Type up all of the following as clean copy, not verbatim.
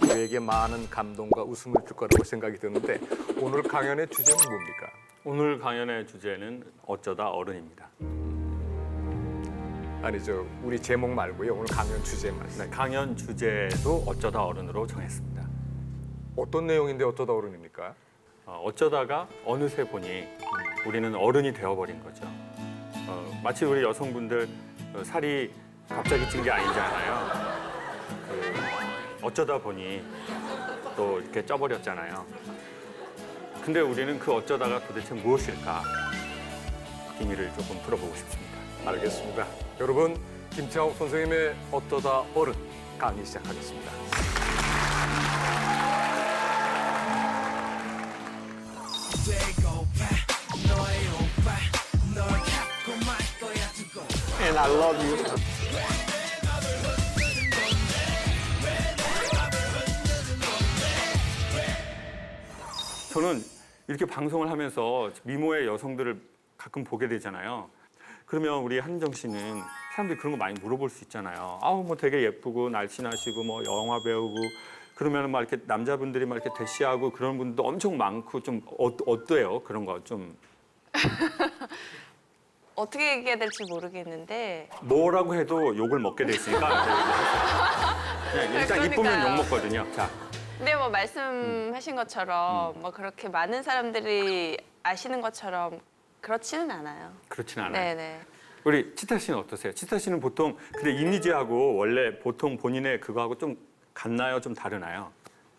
우리에게 많은 감동과 웃음을 줄 거라고 생각이 드는데 오늘 강연의 주제는 뭡니까? 오늘 강연의 주제는 어쩌다 어른입니다. 아니죠. 우리 제목 말고요. 오늘 강연 주제 말씀. 네, 강연 주제도 어쩌다 어른으로 정했습니다. 어떤 내용인데 어쩌다 어른입니까? 어쩌다가 어느새 보니 우리는 어른이 되어버린 거죠. 마치 우리 여성분들 살이 갑자기 찐 게 아니잖아요. 어쩌다 보니 또 이렇게 쪄버렸잖아요. 근데 우리는 그 어쩌다가 도대체 무엇일까? 비밀을 조금 풀어보고 싶습니다. 알겠습니다. 여러분, 김창욱 선생님의 어쩌다 어른 강의 시작하겠습니다. And I love you. 저는 이렇게 방송을 하면서 미모의 여성들을 가끔 보게 되잖아요. 그러면 우리 한정 씨는 사람들이 그런 거 많이 물어볼 수 있잖아요. 아우 뭐 되게 예쁘고 날씬하시고 뭐 영화 배우고 그러면 막 이렇게 남자분들이 막 이렇게 대시하고 그런 분도 엄청 많고 좀 어때요? 그런 거 좀 어떻게 얘기해야 될지 모르겠는데 뭐라고 해도 욕을 먹게 돼 있으니까 그냥 일단 이쁘면 그러니까요. 욕 먹거든요. 자, 근데 뭐 말씀하신 것처럼 뭐 그렇게 많은 사람들이 아시는 것처럼 그렇지는 않아요. 그렇진 않아요. 네네. 우리 치타 씨는 어떠세요? 치타 씨는 보통 근데 이미지하고 원래 보통 본인의 그거하고 좀 같나요? 좀 다르나요?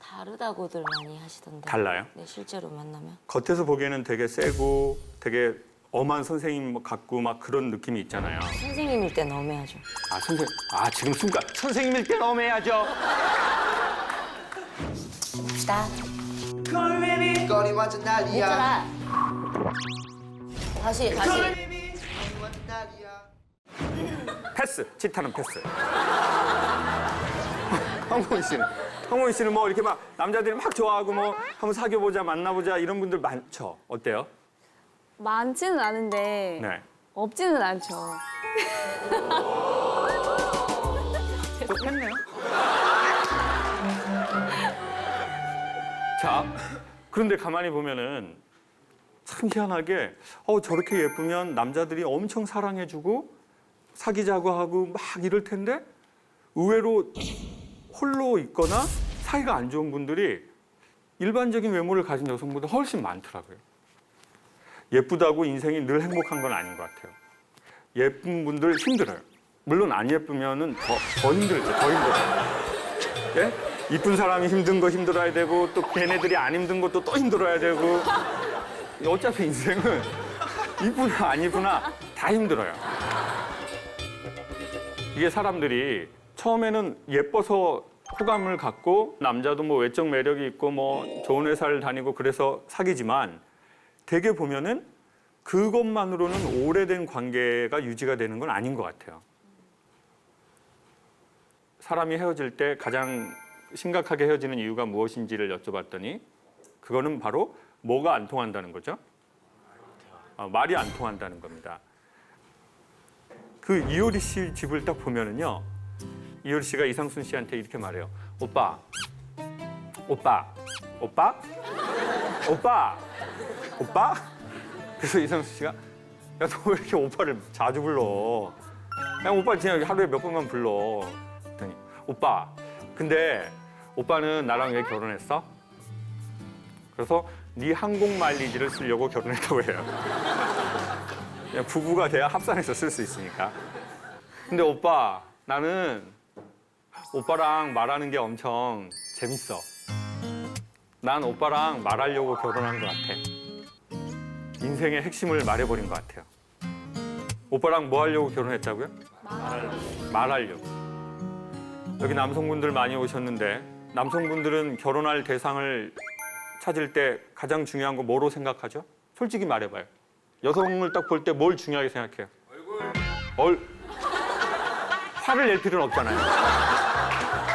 다르다고들 많이 하시던데. 달라요? 네, 실제로 만나면. 겉에서 보기에는 되게 세고 되게 엄한 선생님 같고 막 그런 느낌이 있잖아요. 선생님일 땐 엄해야죠. 아 선생, 아 지금 순간 선생님일 때 넘어야죠. 봅시다. 거리 완전 난리야. 했잖아. 다시. 거리 완전 난리야. 패스, 치타는 패스. 황보희 씨는 뭐 이렇게 막 남자들이 막 좋아하고 뭐 한번 사귀어보자, 만나보자 이런 분들 많죠. 어때요? 많지는 않은데 네. 없지는 않죠. 좋겠네요. 자, 그런데 가만히 보면은 참 희한하게 저렇게 예쁘면 남자들이 엄청 사랑해주고 사귀자고 하고 막 이럴 텐데 의외로 홀로 있거나 사이가 안 좋은 분들이 일반적인 외모를 가진 여성보다 훨씬 많더라고요. 예쁘다고 인생이 늘 행복한 건 아닌 것 같아요. 예쁜 분들 힘들어요. 물론 안 예쁘면은 더 힘들죠. 더 힘들어요. 예? 이쁜 사람이 힘든 거 힘들어야 되고 또 걔네들이 안 힘든 것도 또 힘들어야 되고 어차피 인생은 이쁘나 안 이쁘나 다 힘들어요. 이게 사람들이 처음에는 예뻐서 호감을 갖고 남자도 뭐 외적 매력이 있고 뭐 좋은 회사를 다니고 그래서 사귀지만 되게 보면은 그것만으로는 오래된 관계가 유지가 되는 건 아닌 것 같아요. 사람이 헤어질 때 가장 심각하게 헤어지는 이유가 무엇인지를 여쭤봤더니 그거는 바로 뭐가 안 통한다는 거죠? 말이 안 통한다는 겁니다. 그 이효리 씨 집을 딱 보면은요. 이효리 씨가 이상순 씨한테 이렇게 말해요. 오빠. 그래서 이상순 씨가 야, 너 왜 이렇게 오빠를 자주 불러? 그냥 오빠 그냥 하루에 몇 번만 불러. 그랬더니 오빠, 근데 오빠는 나랑 왜 결혼했어? 그래서 네 항공 마일리지를 쓰려고 결혼했다고 해요. 그냥 부부가 돼야 합산해서 쓸 수 있으니까. 근데 오빠, 나는 오빠랑 말하는 게 엄청 재밌어. 난 오빠랑 말하려고 결혼한 것 같아. 인생의 핵심을 말해버린 것 같아요. 오빠랑 뭐 하려고 결혼했다고요? 말하려고. 여기 남성분들 많이 오셨는데 남성분들은 결혼할 대상을 찾을 때 가장 중요한 거 뭐로 생각하죠? 솔직히 말해봐요. 여성을 딱 볼 때 뭘 중요하게 생각해요? 얼굴. 화를 낼 필요는 없잖아요.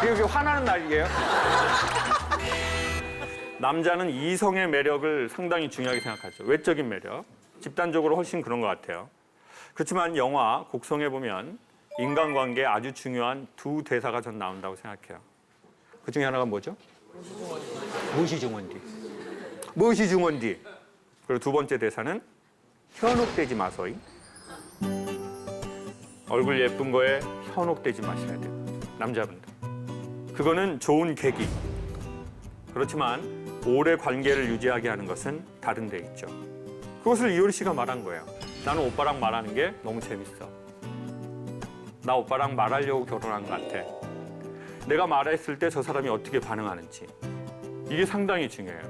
이게 화나는 날이에요? 남자는 이성의 매력을 상당히 중요하게 생각하죠. 외적인 매력. 집단적으로 훨씬 그런 것 같아요. 그렇지만 영화 곡성에 보면 인간관계에 아주 중요한 두 대사가 전 나온다고 생각해요. 그 중에 하나가 뭐죠? 무엇이 중원디. 무엇이 중원디. 그리고 두 번째 대사는 현혹되지 마소이. 얼굴 예쁜 거에 현혹되지 마셔야 돼요. 남자분들. 그거는 좋은 계기. 그렇지만 오래 관계를 유지하게 하는 것은 다른 데 있죠. 그것을 이효리 씨가 말한 거예요. 나는 오빠랑 말하는 게 너무 재밌어. 나 오빠랑 말하려고 결혼한 것 같아. 내가 말했을 때 저 사람이 어떻게 반응하는지. 이게 상당히 중요해요.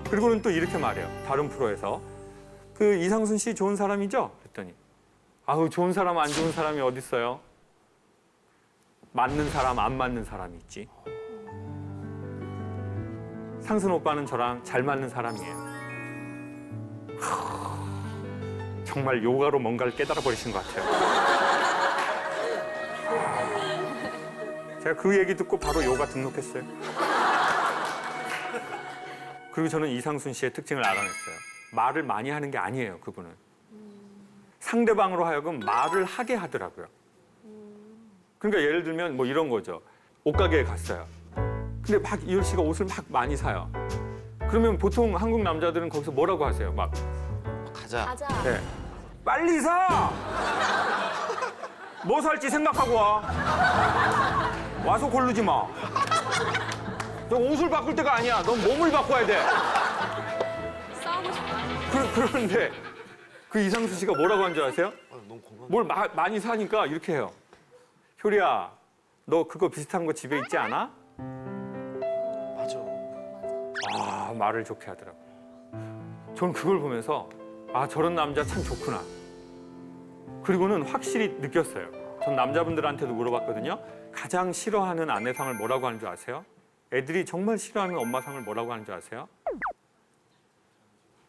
그리고는 또 이렇게 말해요. 다른 프로에서. 그 이상순 씨 좋은 사람이죠? 그랬더니 아우 좋은 사람 안 좋은 사람이 어디 있어요? 맞는 사람 안 맞는 사람이 있지. 상순 오빠는 저랑 잘 맞는 사람이에요. 정말 요가로 뭔가를 깨달아 버리신 것 같아요. 제가 그 얘기 듣고 바로 요가 등록했어요. 그리고 저는 이상순 씨의 특징을 알아냈어요. 말을 많이 하는 게 아니에요, 그분은. 상대방으로 하여금 말을 하게 하더라고요. 그러니까 예를 들면 뭐 이런 거죠. 옷가게에 갔어요. 근데 막 이효리 씨가 옷을 막 많이 사요. 그러면 보통 한국 남자들은 거기서 뭐라고 하세요? 막 가자. 가자. 네. 빨리 사! 뭐 살지 생각하고 와. 와서 고르지 마. 너 옷을 바꿀 때가 아니야. 넌 몸을 바꿔야 돼. 싸우고 싶다. 그런데 그 이상수 씨가 뭐라고 한 줄 아세요? 너무 고마워. 뭘 많이 사니까 이렇게 해요. 효리야, 너 그거 비슷한 거 집에 있지 않아? 맞아. 아, 말을 좋게 하더라고요. 전 그걸 보면서 아, 저런 남자 참 좋구나. 그리고는 확실히 느꼈어요. 전 남자분들한테도 물어봤거든요. 가장 싫어하는 아내상을 뭐라고 하는 줄 아세요? 애들이 정말 싫어하는 엄마상을 뭐라고 하는 줄 아세요?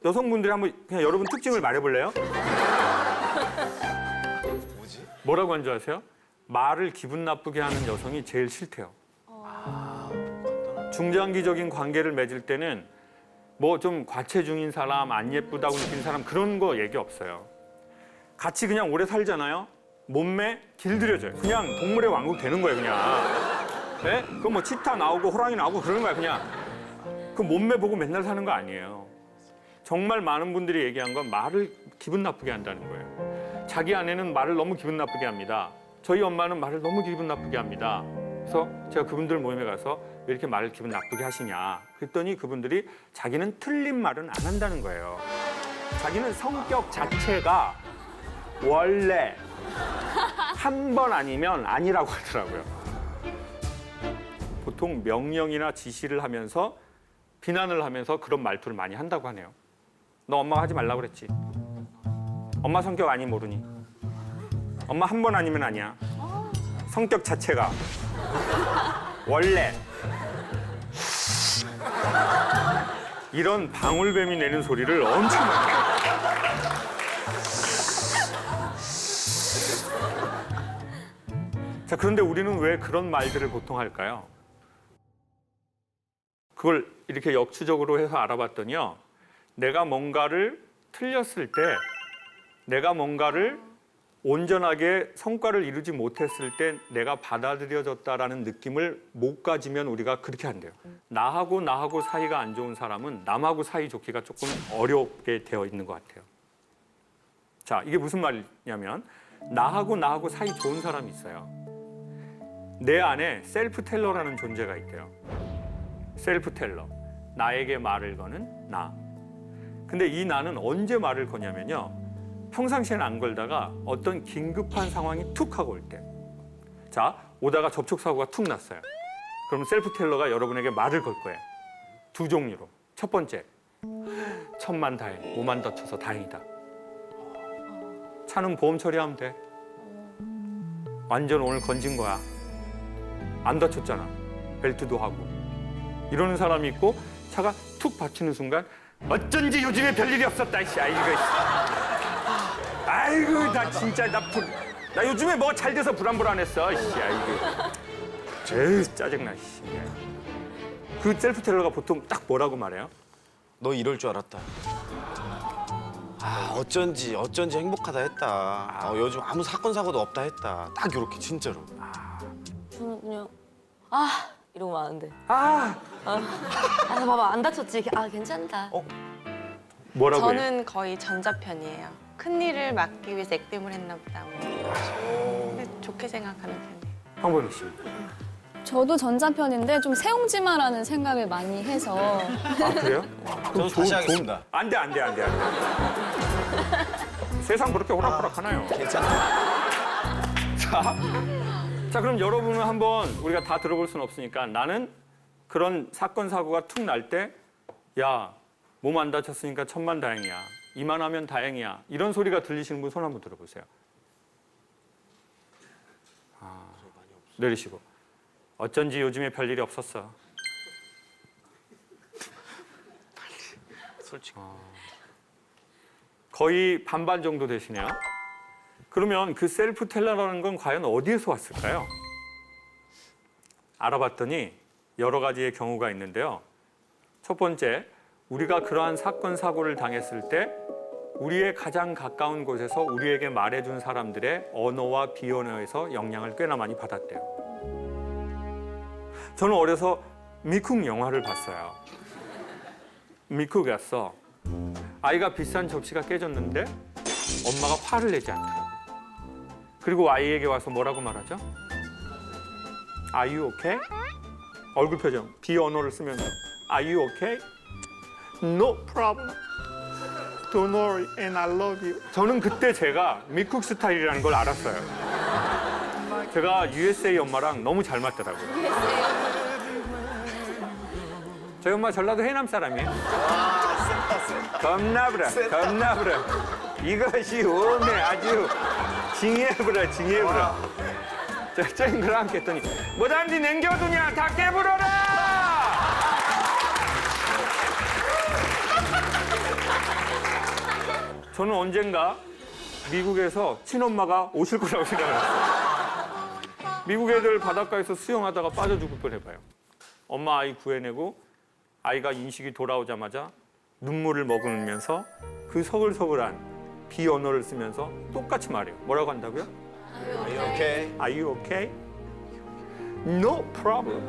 여성분들이 한번 그냥 여러분 특징을 말해볼래요? 뭐지? 뭐라고 하는 줄 아세요? 말을 기분 나쁘게 하는 여성이 제일 싫대요. 중장기적인 관계를 맺을 때는 뭐 좀 과체중인 사람, 안 예쁘다고 느끼는 사람 그런 거 얘기 없어요. 같이 그냥 오래 살잖아요. 몸매 길들여져요. 그냥 동물의 왕국 되는 거예요, 그냥. 네? 그 뭐 치타 나오고 호랑이 나오고 그러는 거야, 그냥. 그 몸매 보고 맨날 사는 거 아니에요. 정말 많은 분들이 얘기한 건 말을 기분 나쁘게 한다는 거예요. 자기 아내는 말을 너무 기분 나쁘게 합니다. 저희 엄마는 말을 너무 기분 나쁘게 합니다. 그래서 제가 그분들 모임에 가서 왜 이렇게 말을 기분 나쁘게 하시냐 그랬더니 그분들이 자기는 틀린 말은 안 한다는 거예요. 자기는 성격 자체가 원래 한 번 아니면 아니라고 하더라고요. 보통 명령이나 지시를 하면서 비난을 하면서 그런 말투를 많이 한다고 하네요. 너 엄마가 하지 말라고 그랬지. 엄마 성격 아니 모르니. 엄마 한 번 아니면 아니야. 성격 자체가 원래 이런 방울뱀이 내는 소리를 엄청 많이 해요. 자, 그런데 우리는 왜 그런 말들을 보통 할까요? 그걸 이렇게 역추적으로 해서 알아봤더니요. 내가 뭔가를 틀렸을 때, 내가 뭔가를 온전하게 성과를 이루지 못했을 때 내가 받아들여졌다라는 느낌을 못 가지면 우리가 그렇게 한대요. 나하고 사이가 안 좋은 사람은 남하고 사이 좋기가 조금 어렵게 되어 있는 것 같아요. 자, 이게 무슨 말이냐면 나하고 사이 좋은 사람이 있어요. 내 안에 셀프 텔러라는 존재가 있대요. 셀프 텔러. 나에게 말을 거는 나. 근데 이 나는 언제 말을 거냐면요. 평상시에는 안 걸다가 어떤 긴급한 상황이 툭 하고 올 때. 자, 오다가 접촉사고가 툭 났어요. 그럼 셀프 텔러가 여러분에게 말을 걸 거예요. 두 종류로. 첫 번째, 천만다행, 몸 안 다쳐서 다행이다. 차는 보험 처리하면 돼. 완전 오늘 건진 거야. 안 다쳤잖아. 벨트도 하고. 이러는 사람이 있고 차가 툭 받치는 순간 어쩐지 요즘에 별일이 없었다. 이씨. 아이고 나 진짜 나 요즘에 뭐가 잘 돼서 불안했어. 이씨. 아이고. 제일 짜증나. 이씨. 그 셀프 텔러가 보통 딱 뭐라고 말해요? 너 이럴 줄 알았다. 아 어쩐지 행복하다 했다. 요즘 아무 사건 사고도 없다 했다. 딱 이렇게 진짜로. 저는 그냥 이러고 마는데. 아 봐봐 안 다쳤지? 아 괜찮다. 뭐라고 해? 저는 거의 전자편이에요. 큰 일을 막기 위해서 액땜을 했나 보다. 뭐. 근데 좋게 생각하는 편이에요. 황보미 씨. 저도 전자편인데 좀 세옹지마라는 생각을 많이 해서 아 그래요? 저도 다시 하겠습니다. 안돼. 세상 그렇게 호락호락하나요? 괜찮아. 자 그럼 여러분은 한번 우리가 다 들어볼 수는 없으니까 나는 그런 사건 사고가 툭 날 때 야 몸 안 다쳤으니까 천만다행이야. 이만하면 다행이야. 이런 소리가 들리시는 분 손 한번 들어보세요. 내리시고. 어쩐지 요즘에 별일이 없었어. 솔직히. 거의 반반 정도 되시네요. 그러면 그 셀프 텔러라는 건 과연 어디에서 왔을까요? 알아봤더니 여러 가지의 경우가 있는데요. 첫 번째, 우리가 그러한 사건, 사고를 당했을 때 우리의 가장 가까운 곳에서 우리에게 말해준 사람들의 언어와 비언어에서 영향을 꽤나 많이 받았대요. 저는 어려서 미국 영화를 봤어요. 미국에 갔어. 아이가 비싼 접시가 깨졌는데 엄마가 화를 내지 않더라고요. 그리고 아이에게 와서 뭐라고 말하죠? Are you okay? 얼굴 표정, 비언어를 쓰면서 Are you okay? No problem. Don't worry and I love you. 저는 그때 제가 미국 스타일이라는 걸 알았어요. 제가 USA 엄마랑 너무 잘 맞더라고요. 저희 엄마 전라도 해남 사람이에요. 겁나부라. 이것이 오네 아주 징해부라. 저희 그랑 했더니 뭐단지 냉겨두냐 다 깨부러라. 저는 언젠가 미국에서 친엄마가 오실 거라고 생각을 했어요. 미국 애들 바닷가에서 수영하다가 빠져 죽을 뻔해봐요. 엄마 아이 구해내고 아이가 인식이 돌아오자마자 눈물을 머금으면서 그 서글서글한 비언어를 쓰면서 똑같이 말해요. 뭐라고 한다고요? 오케이. Are you okay? No problem.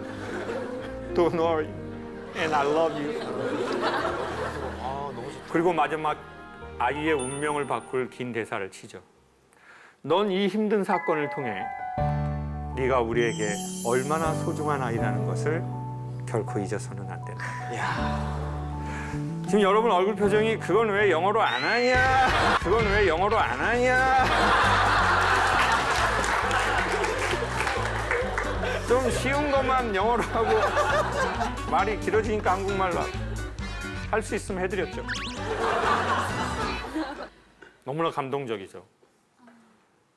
Don't worry. And I love you. 그리고 마지막 아이의 운명을 바꿀 긴 대사를 치죠. 넌 이 힘든 사건을 통해 네가 우리에게 얼마나 소중한 아이라는 것을 결코 잊어서는 안 된다. 지금 여러분 얼굴 표정이 그건 왜 영어로 안 하냐? 그건 왜 영어로 안 하냐? 좀 쉬운 것만 영어로 하고 말이 길어지니까 한국말로 할 수 있으면 해드렸죠. 너무나 감동적이죠.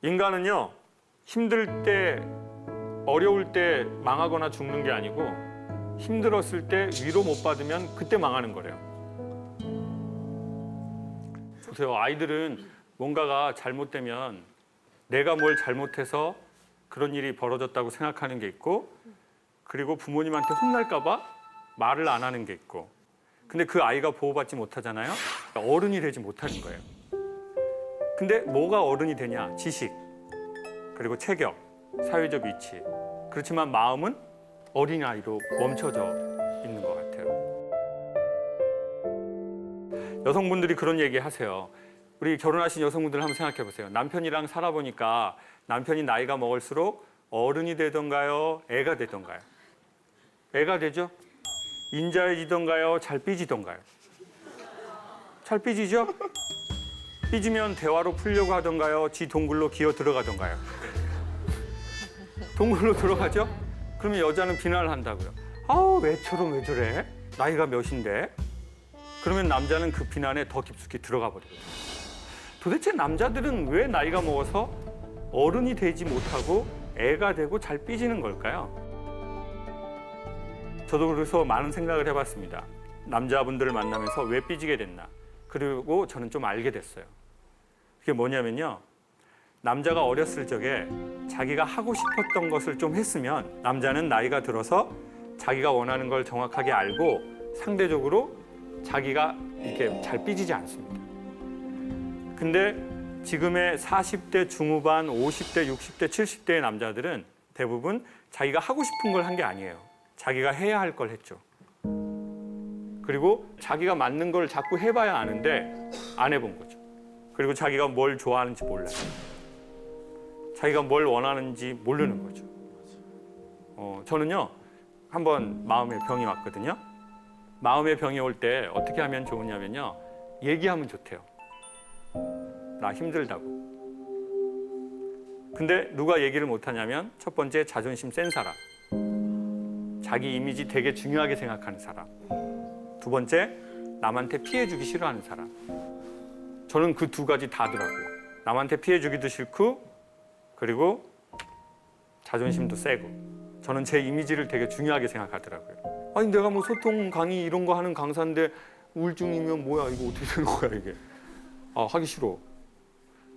인간은요, 힘들 때, 어려울 때 망하거나 죽는 게 아니고 힘들었을 때 위로 못 받으면 그때 망하는 거래요. 보세요. 아이들은 뭔가가 잘못되면 내가 뭘 잘못해서 그런 일이 벌어졌다고 생각하는 게 있고, 그리고 부모님한테 혼날까 봐 말을 안 하는 게 있고, 근데 그 아이가 보호받지 못하잖아요. 어른이 되지 못하는 거예요. 근데 뭐가 어른이 되냐? 지식, 그리고 체격, 사회적 위치. 그렇지만 마음은 어린아이로 멈춰져 있는 것 같아요. 여성분들이 그런 얘기 하세요. 우리 결혼하신 여성분들 한번 생각해 보세요. 남편이랑 살아보니까 남편이 나이가 먹을수록 어른이 되던가요? 애가 되던가요? 애가 되죠? 인자해지던가요? 잘 삐지던가요? 잘 삐지죠? 삐지면 대화로 풀려고 하던가요? 지 동굴로 기어 들어가던가요? 동굴로 들어가죠? 그러면 여자는 비난을 한다고요. 아우 왜처럼 왜 저래? 나이가 몇인데? 그러면 남자는 그 비난에 더 깊숙이 들어가 버리거든요. 도대체 남자들은 왜 나이가 먹어서 어른이 되지 못하고 애가 되고 잘 삐지는 걸까요? 저도 그래서 많은 생각을 해봤습니다. 남자분들을 만나면서 왜 삐지게 됐나. 그리고 저는 좀 알게 됐어요. 그게 뭐냐면요. 남자가 어렸을 적에 자기가 하고 싶었던 것을 좀 했으면 남자는 나이가 들어서 자기가 원하는 걸 정확하게 알고 상대적으로 자기가 이렇게 잘 삐지지 않습니다. 근데 지금의 40대 중후반, 50대, 60대, 70대의 남자들은 대부분 자기가 하고 싶은 걸 한 게 아니에요. 자기가 해야 할 걸 했죠. 그리고 자기가 맞는 걸 자꾸 해봐야 아는데 안 해본 거죠. 그리고 자기가 뭘 좋아하는지 몰라요. 자기가 뭘 원하는지 모르는 거죠. 저는요, 한번 마음의 병이 왔거든요. 마음의 병이 올 때 어떻게 하면 좋으냐면요, 얘기하면 좋대요. 나 힘들다고. 근데 누가 얘기를 못하냐면 첫 번째 자존심 센 사람, 자기 이미지 되게 중요하게 생각하는 사람, 두 번째 남한테 피해 주기 싫어하는 사람. 저는 그 두 가지 다더라고요. 남한테 피해 주기도 싫고 그리고 자존심도 세고. 저는 제 이미지를 되게 중요하게 생각하더라고요. 아니 내가 뭐 소통 강의 이런 거 하는 강사인데 우울증이면 뭐야, 이거 어떻게 되는 거야 이게. 하기 싫어.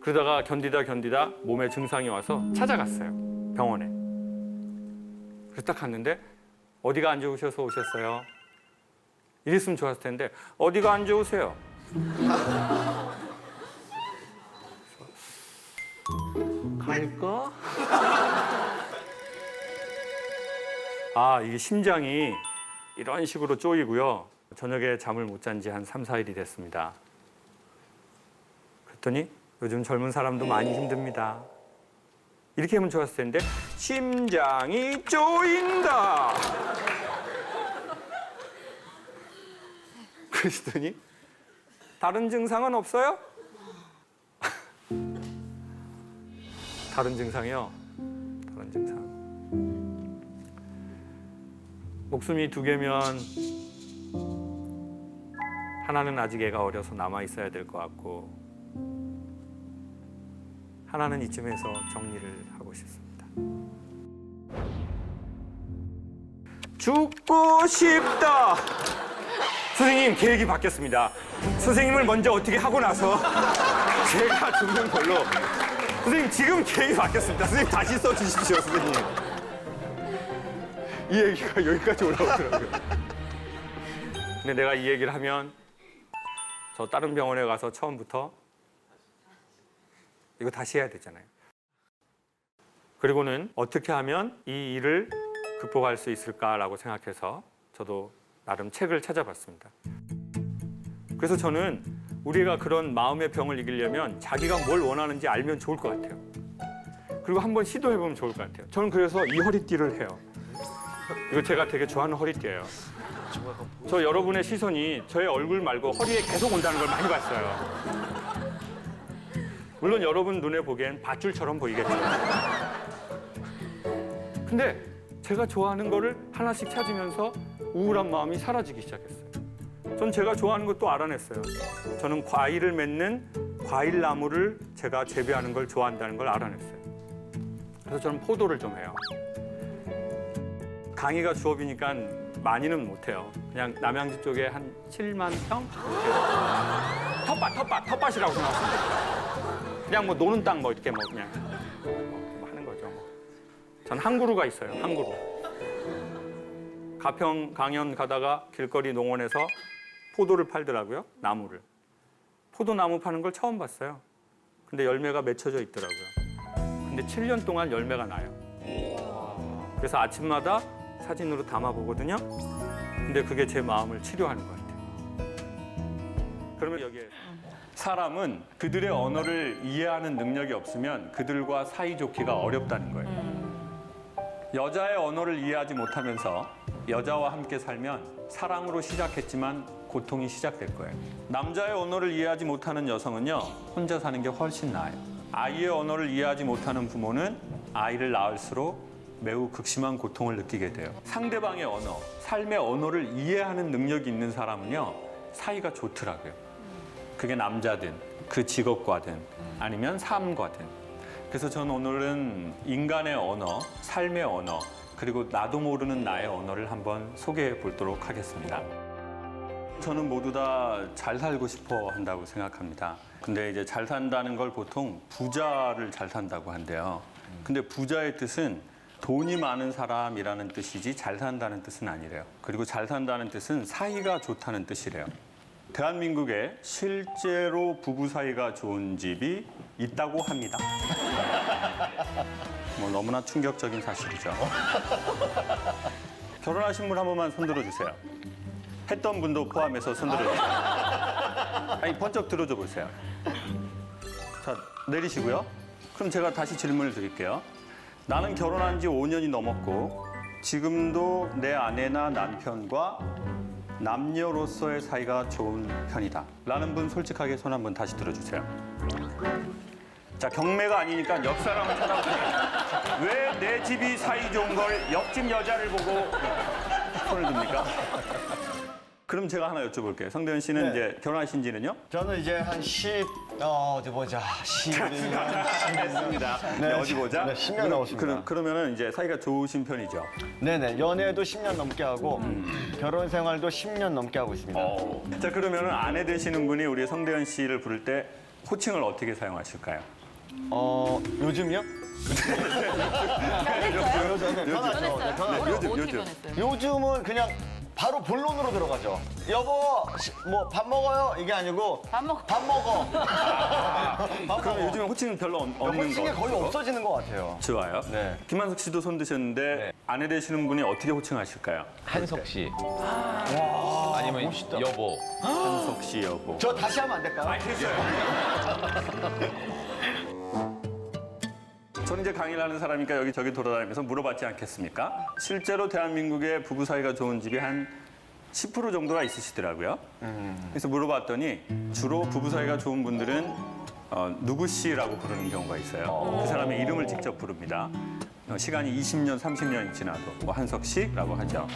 그러다가 견디다 몸에 증상이 와서 찾아갔어요, 병원에. 그래서 딱 갔는데 어디가 안 좋으셔서 오셨어요? 이랬으면 좋았을 텐데 어디가 안 좋으세요? 갈까? 이게 심장이 이런 식으로 쪼이고요. 저녁에 잠을 못 잔 지 한 3, 4일이 됐습니다. 그랬더니 요즘 젊은 사람도 많이 힘듭니다. 이렇게 하면 좋았을 텐데 심장이 쪼인다. 그러시더니 다른 증상은 없어요? 다른 증상이요? 다른 증상. 목숨이 두 개면 하나는 아직 애가 어려서 남아 있어야 될 것 같고 하나는 이쯤에서 정리를 하고 싶습니다. 죽고 싶다. 선생님, 계획이 바뀌었습니다. 선생님을 먼저 어떻게 하고 나서 제가 죽는 걸로. 선생님, 지금 계획이 바뀌었습니다. 선생님, 다시 써주십시오, 선생님. 이 얘기가 여기까지 올라오더라고요. 근데 내가 이 얘기를 하면 저 다른 병원에 가서 처음부터 이거 다시 해야 되잖아요. 그리고는 어떻게 하면 이 일을 극복할 수 있을까라고 생각해서 저도 나름 책을 찾아봤습니다. 그래서 저는 우리가 그런 마음의 병을 이기려면 자기가 뭘 원하는지 알면 좋을 것 같아요. 그리고 한번 시도해보면 좋을 것 같아요. 저는 그래서 이 허리띠를 해요. 이거 제가 되게 좋아하는 허리띠예요. 저 여러분의 시선이 저의 얼굴 말고 허리에 계속 온다는 걸 많이 봤어요. 물론 여러분 눈에 보기엔 밧줄처럼 보이겠죠. 근데 제가 좋아하는 거를 하나씩 찾으면서 우울한 마음이 사라지기 시작했어요. 전 제가 좋아하는 것도 알아냈어요. 저는 과일을 맺는 과일나무를 제가 재배하는 걸 좋아한다는 걸 알아냈어요. 그래서 저는 포도를 좀 해요. 강의가 주업이니까 많이는 못해요. 그냥 남양주 쪽에 한 7만 평? 텃밭이라고 생각하시면 그냥 뭐 노는 땅 뭐 이렇게 뭐 그냥 뭐 하는 거죠. 전 한 그루가 있어요. 한 그루. 가평 강연 가다가 길거리 농원에서 포도를 팔더라고요. 나무를. 포도나무 파는 걸 처음 봤어요. 근데 열매가 맺혀져 있더라고요. 근데 7년 동안 열매가 나요. 그래서 아침마다 사진으로 담아보거든요. 근데 그게 제 마음을 치료하는 것 같아요. 그러면 여기에 사람은 그들의 언어를 이해하는 능력이 없으면 그들과 사이좋기가 어렵다는 거예요. 여자의 언어를 이해하지 못하면서 여자와 함께 살면 사랑으로 시작했지만 고통이 시작될 거예요. 남자의 언어를 이해하지 못하는 여성은요, 혼자 사는 게 훨씬 나아요. 아이의 언어를 이해하지 못하는 부모는 아이를 낳을수록 매우 극심한 고통을 느끼게 돼요. 상대방의 언어, 삶의 언어를 이해하는 능력이 있는 사람은요, 사이가 좋더라고요. 그게 남자든 그 직업과든 아니면 삶과든. 그래서 저는 오늘은 인간의 언어, 삶의 언어, 그리고 나도 모르는 나의 언어를 한번 소개해 보도록 하겠습니다. 저는 모두 다 잘 살고 싶어 한다고 생각합니다. 근데 이제 잘 산다는 걸 보통 부자를 잘 산다고 한대요. 근데 부자의 뜻은 돈이 많은 사람이라는 뜻이지 잘 산다는 뜻은 아니래요. 그리고 잘 산다는 뜻은 사이가 좋다는 뜻이래요. 대한민국에 실제로 부부 사이가 좋은 집이 있다고 합니다. 뭐 너무나 충격적인 사실이죠. 결혼하신 분 한 번만 손들어 주세요. 했던 분도 포함해서 손들어 주세요. 아니, 번쩍 들어줘 보세요. 자, 내리시고요. 그럼 제가 다시 질문을 드릴게요. 나는 결혼한 지 5년이 넘었고 지금도 내 아내나 남편과 남녀로서의 사이가 좋은 편이다. 라는 분 솔직하게 손 한번 다시 들어주세요. 자, 경매가 아니니까 옆 사람을 찾아보세요. 왜 내 집이 사이 좋은 걸 옆집 여자를 보고 손을 듭니까? 그럼 제가 하나 여쭤볼게요. 성대현 씨는 네. 이제 결혼하신 지는요? 저는 이제 한 10년. 됐습니다. 네, 어디 보자. 네, 10년 넘었습니다. 그러면은 이제 사이가 좋으신 편이죠. 네네, 연애도 10년 넘게 하고 결혼 생활도 10년 넘게 하고 있습니다. 자, 그러면은 아내 되시는 분이 우리 성대현 씨를 부를 때 호칭을 어떻게 사용하실까요? 요즘요? 요즘 편하죠. 네, 편하죠. 요즘. 요즘은 그냥 바로 본론으로 들어가죠. 여보, 뭐 밥 먹어요? 이게 아니고 밥 먹어. 밥 먹어. 그럼 요즘에 호칭은 별로 없는 거 호칭이 거의 같아요? 없어지는 것 같아요. 좋아요. 네. 김한석 씨도 손 드셨는데 아내 되시는 분이 어떻게 호칭하실까요? 한석 씨. 아니면 여보. 한석 씨 여보. 저 다시 하면 안 될까요? 저는 이제 강의를 하는 사람이니까 여기저기 돌아다니면서 물어봤지 않겠습니까? 실제로 대한민국의 부부 사이가 좋은 집이 한 10% 정도가 있으시더라고요. 그래서 물어봤더니 주로 부부 사이가 좋은 분들은 누구 씨라고 부르는 경우가 있어요. 그 사람의 이름을 직접 부릅니다. 시간이 20년, 30년이 지나도 뭐 한석 씨라고 하죠.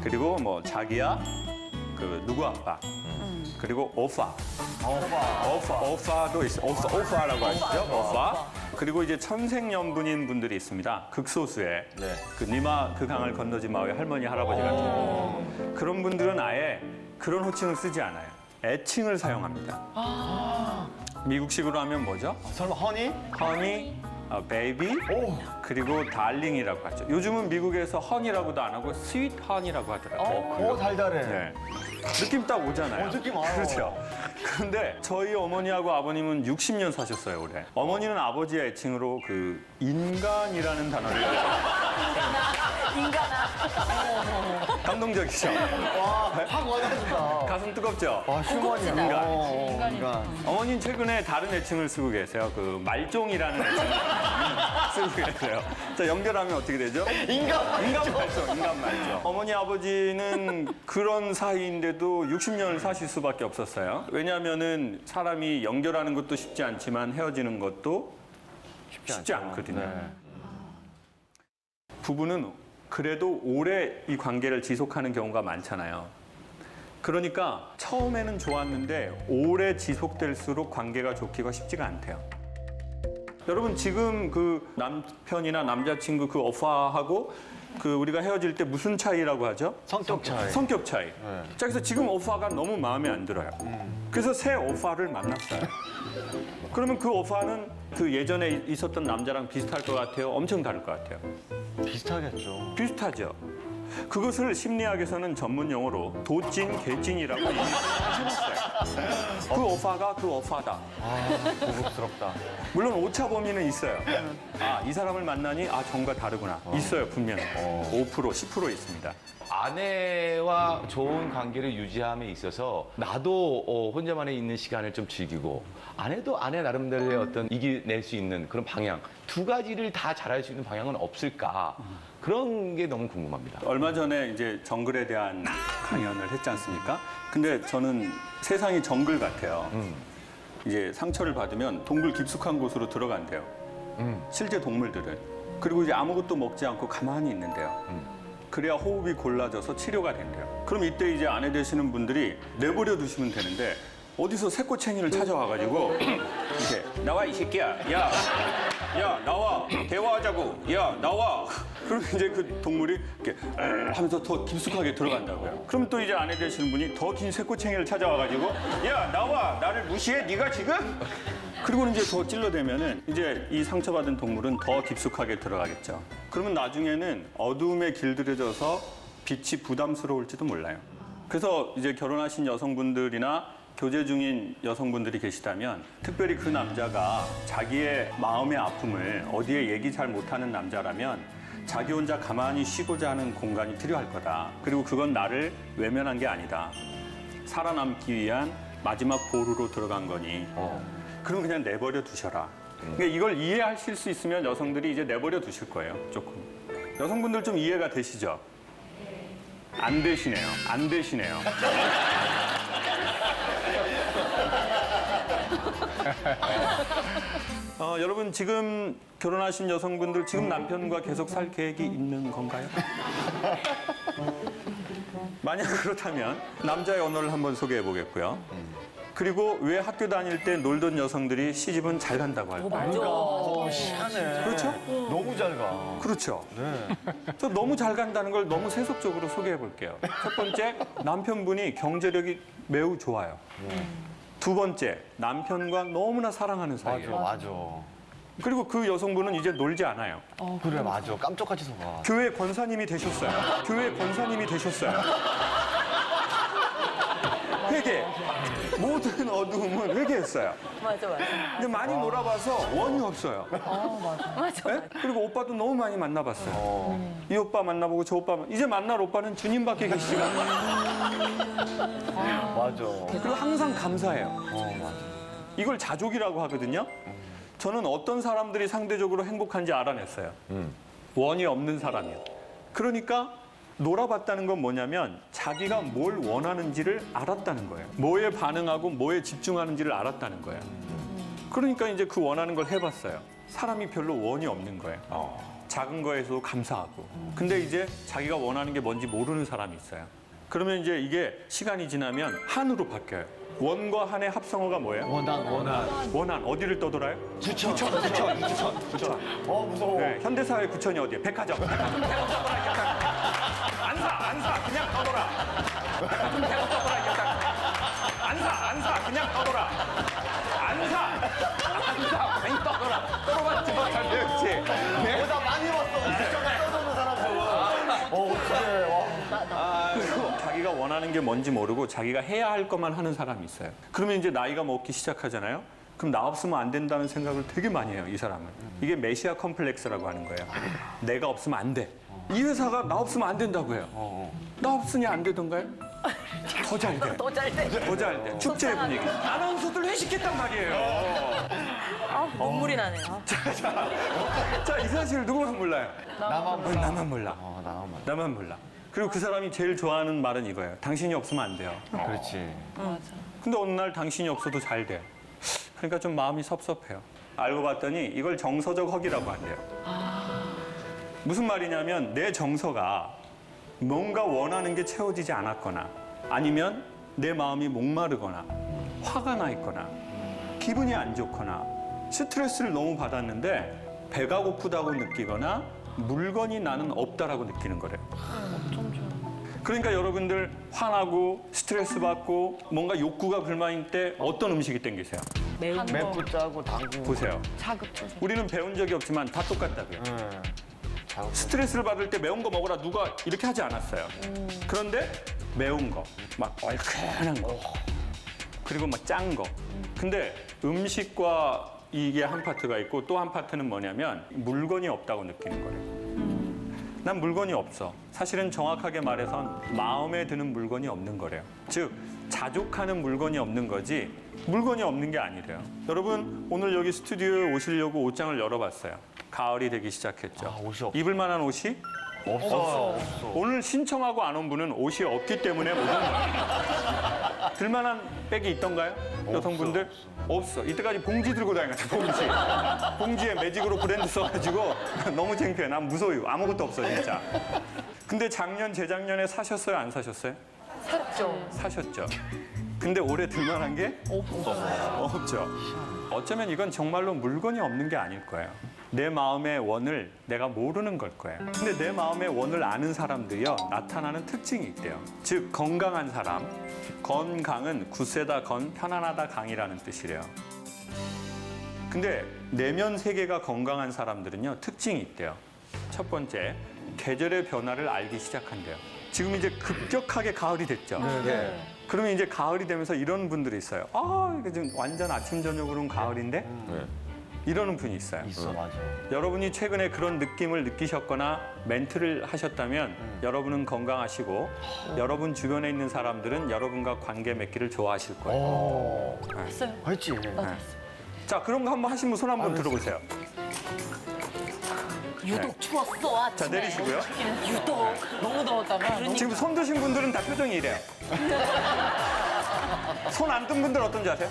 그리고 뭐 자기야, 그 누구 아빠, 그리고 오빠. 오빠도 있어요. 오빠라고 하시죠. 오빠. 그리고 이제 천생연분인 분들이 있습니다. 극소수의 네. 그 니마 그 강을 건너지 마의 할머니 할아버지 같은 분. 그런 분들은 아예 그런 호칭을 쓰지 않아요. 애칭을 사용합니다. 미국식으로 하면 뭐죠? 설마 허니? 허니, 베이비, 그리고 달링이라고 하죠. 요즘은 미국에서 허니라고도 안 하고 스윗 허니라고 하더라고요. 오, 달달해. 네. 느낌 딱 오잖아요. 느낌 와요. 그렇죠. 그런데 저희 어머니하고 아버님은 60년 사셨어요, 올해. 어머니는 아버지의 애칭으로 그 인간이라는 단어를 감동적이죠. 확 와닿는다. 가슴 뜨겁죠. 와, 휴먼이 인간. 어머니는 최근에 다른 애칭을 쓰고 계세요. 그 말종이라는 애칭을 쓰고 계세요. 자, 연결하면 어떻게 되죠? 인간 말종. 어머니 아버지는 그런 사이인데도 60년을 사실 수밖에 없었어요. 왜냐하면은 사람이 연결하는 것도 쉽지 않지만 헤어지는 것도 쉽지 않거든요. 네. 부부는 그래도 오래 이 관계를 지속하는 경우가 많잖아요. 그러니까 처음에는 좋았는데 오래 지속될수록 관계가 좋기가 쉽지가 않대요. 여러분 지금 그 남편이나 남자친구 그 오빠하고 그 우리가 헤어질 때 무슨 차이라고 하죠? 성격 차이. 성격 차이. 자, 그래서 지금 오빠가 너무 마음에 안 들어요. 그래서 새 오빠를 만났어요. 그러면 그 오빠는 그 예전에 있었던 남자랑 비슷할 것 같아요? 엄청 다를 것 같아요? 비슷하겠죠. 비슷하죠. 그것을 심리학에서는 전문 용어로 도찐, 개찐이라고 해놨어요. 그 오빠가 그 오빠다. 고급스럽다. 물론 오차 범위는 있어요. 아, 이 사람을 만나니 아, 정과 다르구나. 있어요, 분명히. 5%, 10% 있습니다. 아내와 좋은 관계를 유지함에 있어서 나도 혼자만에 있는 시간을 좀 즐기고 아내도 아내 나름대로의 어떤 이겨낼 수 있는 그런 방향 두 가지를 다 잘할 수 있는 방향은 없을까 그런 게 너무 궁금합니다. 얼마 전에 이제 정글에 대한 강연을 했지 않습니까? 근데 저는 세상이 정글 같아요. 이제 상처를 받으면 동굴 깊숙한 곳으로 들어간대요. 실제 동물들은. 그리고 이제 아무것도 먹지 않고 가만히 있는데요. 그래야 호흡이 골라져서 치료가 된대요. 그럼 이때 이제 아내 되시는 분들이 내버려 두시면 되는데 어디서 새꼬챙이를 찾아와가지고 이렇게 나와 이 새끼야, 야 나와 대화하자고, 야 나와. 그럼 이제 그 동물이 이렇게 하면서 더 깊숙하게 들어간다고요. 그럼 또 이제 아내 되시는 분이 더 긴 새꼬챙이를 찾아와가지고 야 나와, 나를 무시해 네가 지금? 그리고는 이제 더 찔러대면은 이제 이 상처받은 동물은 더 깊숙하게 들어가겠죠. 그러면 나중에는 어두움에 길들여져서 빛이 부담스러울지도 몰라요. 그래서 이제 결혼하신 여성분들이나 교제 중인 여성분들이 계시다면 특별히 그 남자가 자기의 마음의 아픔을 어디에 얘기 잘 못하는 남자라면 자기 혼자 가만히 쉬고자 하는 공간이 필요할 거다. 그리고 그건 나를 외면한 게 아니다. 살아남기 위한 마지막 보루로 들어간 거니. 그럼 그냥 내버려 두셔라. 그러니까 이걸 이해하실 수 있으면 여성들이 이제 내버려 두실 거예요. 조금. 여성분들 좀 이해가 되시죠? 안 되시네요. 안 되시네요. 여러분 지금 결혼하신 여성분들 지금 남편과 계속 살 계획이 있는 건가요? 만약 그렇다면 남자의 언어를 한번 소개해 보겠고요. 그리고 왜 학교 다닐 때 놀던 여성들이 시집은 잘 간다고 할까요? 희한해. 그렇죠? 너무 잘 가. 그렇죠. 저 너무 잘 간다는 걸 너무 세속적으로 소개해 볼게요. 첫 번째, 남편분이 경제력이 매우 좋아요. 두 번째, 남편과 너무나 사랑하는 사이예요. 맞아. 그리고 그 여성분은 이제 놀지 않아요. 그래, 맞아. 깜짝같이 속아. 교회 권사님이 되셨어요. 교회 권사님이 되셨어요. 회개. 모든 어두움은 회개했어요. 맞아. 근데 많이 놀아봐서 원이 없어요. 네? 그리고 오빠도 너무 많이 만나봤어요. 이 오빠 만나보고 저 오빠 이제 만날 오빠는 주님밖에 계시지가 않아요. 맞아. 그리고 항상 감사해요. 맞아. 이걸 자족이라고 하거든요. 저는 어떤 사람들이 상대적으로 행복한지 알아냈어요. 원이 없는 사람이요. 그러니까 놀아봤다는 건 뭐냐면 자기가 뭘 원하는지를 알았다는 거예요. 뭐에 반응하고 뭐에 집중하는지를 알았다는 거예요. 그러니까 이제 그 원하는 걸 해봤어요. 사람이 별로 원이 없는 거예요. 작은 거에서도 감사하고. 근데 이제 자기가 원하는 게 뭔지 모르는 사람이 있어요. 그러면 이제 이게 시간이 지나면 한으로 바뀌어요. 원과 한의 합성어가 뭐예요? 원한. 어디를 떠돌아요? 구천. 무서워. 네, 현대사회 구천이 어디예요? 백화점. 백화점 대고 떠돌아 이겼다. 안 사. 그냥 떠돌아. 백화점 대고 떠돌아 이겼다. 안 사. 그냥 떠돌아. 안 사. 그냥 떠돌아. 떠돌아봤지 못할 배웠지. 네? 나 많이 봤어. 진짜 떠도는 사람들. 그래. 그리고 자기가 원하는 게 뭔지 모르고 자기가 해야 할 것만 하는 사람이 있어요. 그러면 이제 나이가 먹기 시작하잖아요. 그럼 나 없으면 안 된다는 생각을 되게 많이 해요, 이 사람은. 이게 메시아 컴플렉스라고 하는 거예요. 내가 없으면 안 돼. 이 회사가 나 없으면 안 된다고 해요. 나 없으니 안 되던가요? 더 잘 돼. 더 잘 돼. 더 잘 돼. 축제 분위기. 아나운서들 회식했단 말이에요. 눈물이 나네요. 자, 이 사실을 누구만 몰라요? 나만 몰라. 나만 몰라. 나만 몰라. 나만 몰라. 그리고 그 사람이 제일 좋아하는 말은 이거예요. 당신이 없으면 안 돼요. 그렇지. 근데 어느 날 당신이 없어도 잘 돼요. 그러니까 좀 마음이 섭섭해요. 알고 봤더니 이걸 정서적 허기라고 한대요. 무슨 말이냐면 내 정서가 뭔가 원하는 게 채워지지 않았거나 아니면 내 마음이 목마르거나 화가 나 있거나 기분이 안 좋거나 스트레스를 너무 받았는데 배가 고프다고 느끼거나 물건이 나는 없다라고 느끼는 거래요. 그러니까 여러분들 화나고 스트레스 받고 뭔가 욕구가 불만일 때 어떤 음식이 땡기세요? 맵고 짜고 당고. 보세요. 우리는 배운 적이 없지만 다 똑같다고요. 스트레스를 받을 때 매운 거 먹으라 누가 이렇게 하지 않았어요. 그런데 매운 거, 막 얼큰한 거, 그리고 막 짠 거. 근데 음식과 이게 한 파트가 있고 또 한 파트는 뭐냐면 물건이 없다고 느끼는 거예요. 난 물건이 없어. 사실은 정확하게 말해선 마음에 드는 물건이 없는 거래요. 즉, 자족하는 물건이 없는 거지 물건이 없는 게 아니래요. 여러분, 오늘 여기 스튜디오에 오시려고 옷장을 열어봤어요. 가을이 되기 시작했죠. 옷이 없어. 입을 만한 옷이 없어. 오늘 신청하고 안 온 분은 옷이 없기 때문에 못 온 거예요. 들만한 백이 있던가요? 여성분들? 없어. 이때까지 봉지 들고 다녔어, 봉지. 봉지에 매직으로 브랜드 써가지고 너무 창피해. 난 무서워요. 아무것도 없어, 진짜. 근데 작년, 재작년에 사셨어요? 안 사셨어요? 사셨죠. 근데 올해 들만한 게? 없죠. 어쩌면 이건 정말로 물건이 없는 게 아닐 거예요. 내 마음의 원을 내가 모르는 걸 거예요. 근데 내 마음의 원을 아는 사람들이요, 나타나는 특징이 있대요. 즉, 건강한 사람. 건강은 굳세다 건, 편안하다 강이라는 뜻이래요. 근데 내면 세계가 건강한 사람들은요, 특징이 있대요. 첫 번째, 계절의 변화를 알기 시작한대요. 지금 이제 급격하게 가을이 됐죠. 네. 그러면 이제 가을이 되면서 이런 분들이 있어요. 이게 지금 완전 아침 저녁으로는 가을인데 이러는 분이 있어요. 있어, 맞아. 여러분이 최근에 그런 느낌을 느끼셨거나 멘트를 하셨다면 여러분은 건강하시고 여러분 주변에 있는 사람들은 여러분과 관계 맺기를 좋아하실 거예요. 했어요. 했지. 자, 그런 거 한번 하시면 손 한번 들어보세요. 유독 추웠어 아침에. 자, 내리시고요. 유독 너무 더웠다가. 지금 손 드신 분들은 다 표정이 이래요. 손 안 든 분들 어떤지 아세요?